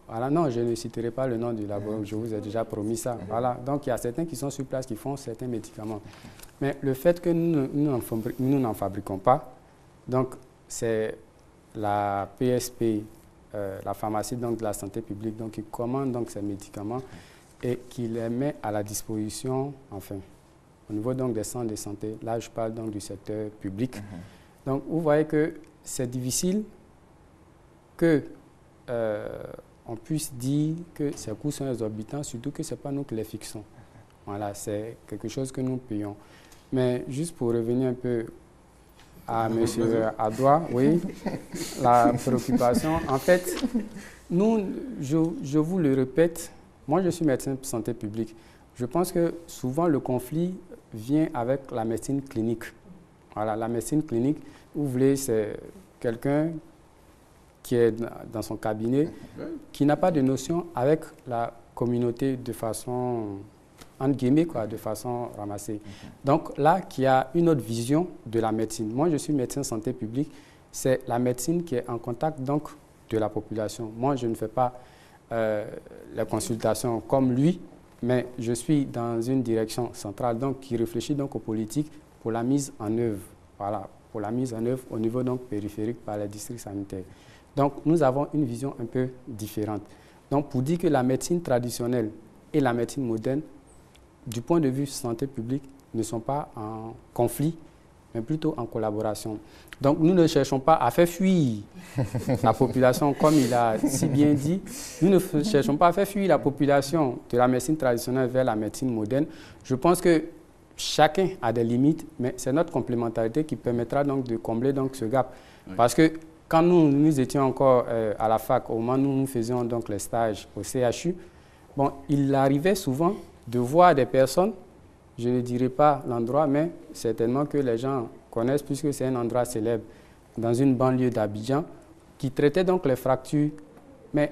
Voilà, non, je ne citerai pas le nom du laboratoire, je vous ai déjà promis ça. Voilà, donc il y a certains qui sont sur place qui font certains médicaments. Mais le fait que nous n'en fabriquons pas, donc c'est la PSP, la pharmacie donc, de la santé publique, donc, qui commande donc, ces médicaments et qui les met à la disposition, enfin, au niveau donc, des centres de santé. Là, je parle donc du secteur public. Donc, vous voyez que c'est difficile que on puisse dire que ces coûts sont exorbitants, surtout que ce n'est pas nous qui les fixons. Voilà, c'est quelque chose que nous payons. Mais juste pour revenir un peu à M. Adoua, oui, la préoccupation, en fait, nous, je vous le répète, moi je suis médecin de santé publique. Je pense que souvent le conflit vient avec la médecine clinique. Voilà, la médecine clinique, vous voulez, c'est quelqu'un qui est dans son cabinet, qui n'a pas de notion avec la communauté de façon, entre guillemets, quoi, de façon ramassée. Donc là, qui a une autre vision de la médecine. Moi, je suis médecin santé publique, c'est la médecine qui est en contact donc de la population. Moi, je ne fais pas les consultations comme lui, mais je suis dans une direction centrale donc, qui réfléchit donc aux politiques pour la mise en œuvre. Voilà, pour la mise en œuvre au niveau donc périphérique par les districts sanitaires. Donc, nous avons une vision un peu différente. Donc, pour dire que la médecine traditionnelle et la médecine moderne, du point de vue santé publique, ne sont pas en conflit, mais plutôt en collaboration. Donc, nous ne cherchons pas à faire fuir la population, comme il a si bien dit. Nous ne cherchons pas à faire fuir la population de la médecine traditionnelle vers la médecine moderne. Je pense que chacun a des limites, mais c'est notre complémentarité qui permettra donc de combler donc ce gap. Oui. Parce que quand nous étions encore à la fac, au moment où nous faisions donc les stages au CHU, bon, il arrivait souvent de voir des personnes, je ne dirais pas l'endroit, mais certainement que les gens connaissent puisque c'est un endroit célèbre, dans une banlieue d'Abidjan, qui traitait donc les fractures. Mais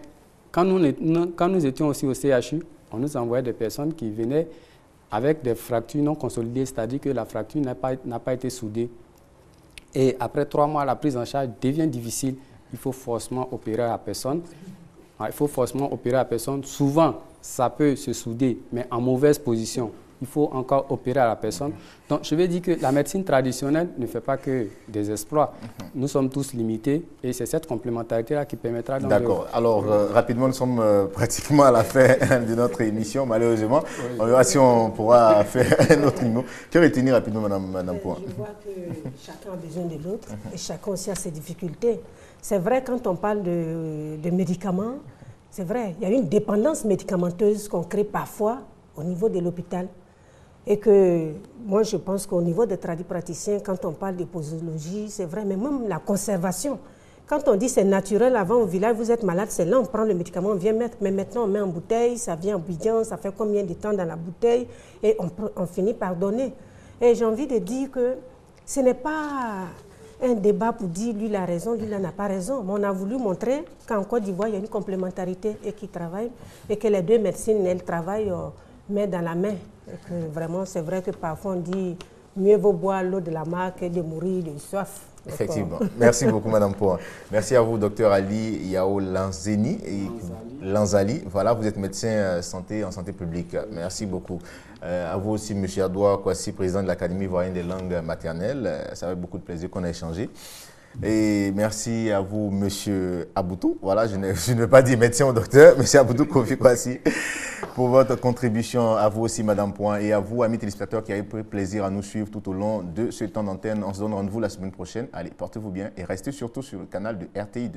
quand nous étions aussi au CHU, on nous envoyait des personnes qui venaient avec des fractures non consolidées, c'est-à-dire que la fracture n'a pas été soudée. Et après 3 mois, la prise en charge devient difficile. Il faut forcément opérer à la personne. Souvent, ça peut se souder, mais en mauvaise position. Il faut encore opérer à la personne. Donc, je vais dire que la médecine traditionnelle ne fait pas que des exploits. Nous sommes tous limités et c'est cette complémentarité-là qui permettra... D'accord. Alors, rapidement, nous sommes pratiquement à la fin de notre émission, malheureusement. Oui. On verra si on pourra faire un autre numéro. Que retenir rapidement, Madame Poin? Je vois que chacun a besoin de l'autre et chacun aussi a ses difficultés. C'est vrai, quand on parle de médicaments, c'est vrai, il y a une dépendance médicamenteuse qu'on crée parfois au niveau de l'hôpital. Et que moi, je pense qu'au niveau des tradipraticiens, quand on parle de posologie, c'est vrai, mais même la conservation. Quand on dit c'est naturel, avant au village, vous êtes malade, c'est là, on prend le médicament, on vient mettre, mais maintenant on met en bouteille, ça vient en bouillon, ça fait combien de temps dans la bouteille, et on finit par donner. Et j'ai envie de dire que ce n'est pas un débat pour dire lui il a raison, lui il n'a pas raison. Mais on a voulu montrer qu'en Côte d'Ivoire, il y a une complémentarité et qu'ils travaillent, et que les deux médecines, elles travaillent main dans la main. Et que vraiment, c'est vrai que parfois on dit mieux vaut boire l'eau de la mare que de mourir de soif. Effectivement. Merci beaucoup, Madame Poin. Merci à vous, Dr Ali Yao Lanzali. Voilà, vous êtes médecin santé en santé publique. Merci beaucoup. À vous aussi, M. Adoua Kwasi, président de l'Académie ivoirienne des langues maternelles. Ça fait beaucoup de plaisir qu'on a échangé. Et merci à vous, M. Aboutou. Voilà, je ne vais pas dire médecin ou docteur, M. Aboutou Kofi Kwasi, pour votre contribution. À vous aussi, Madame Poin, et à vous, amis téléspectateurs, qui avez pris plaisir à nous suivre tout au long de ce temps d'antenne. On se donne rendez-vous la semaine prochaine. Allez, portez-vous bien et restez surtout sur le canal de RTI2.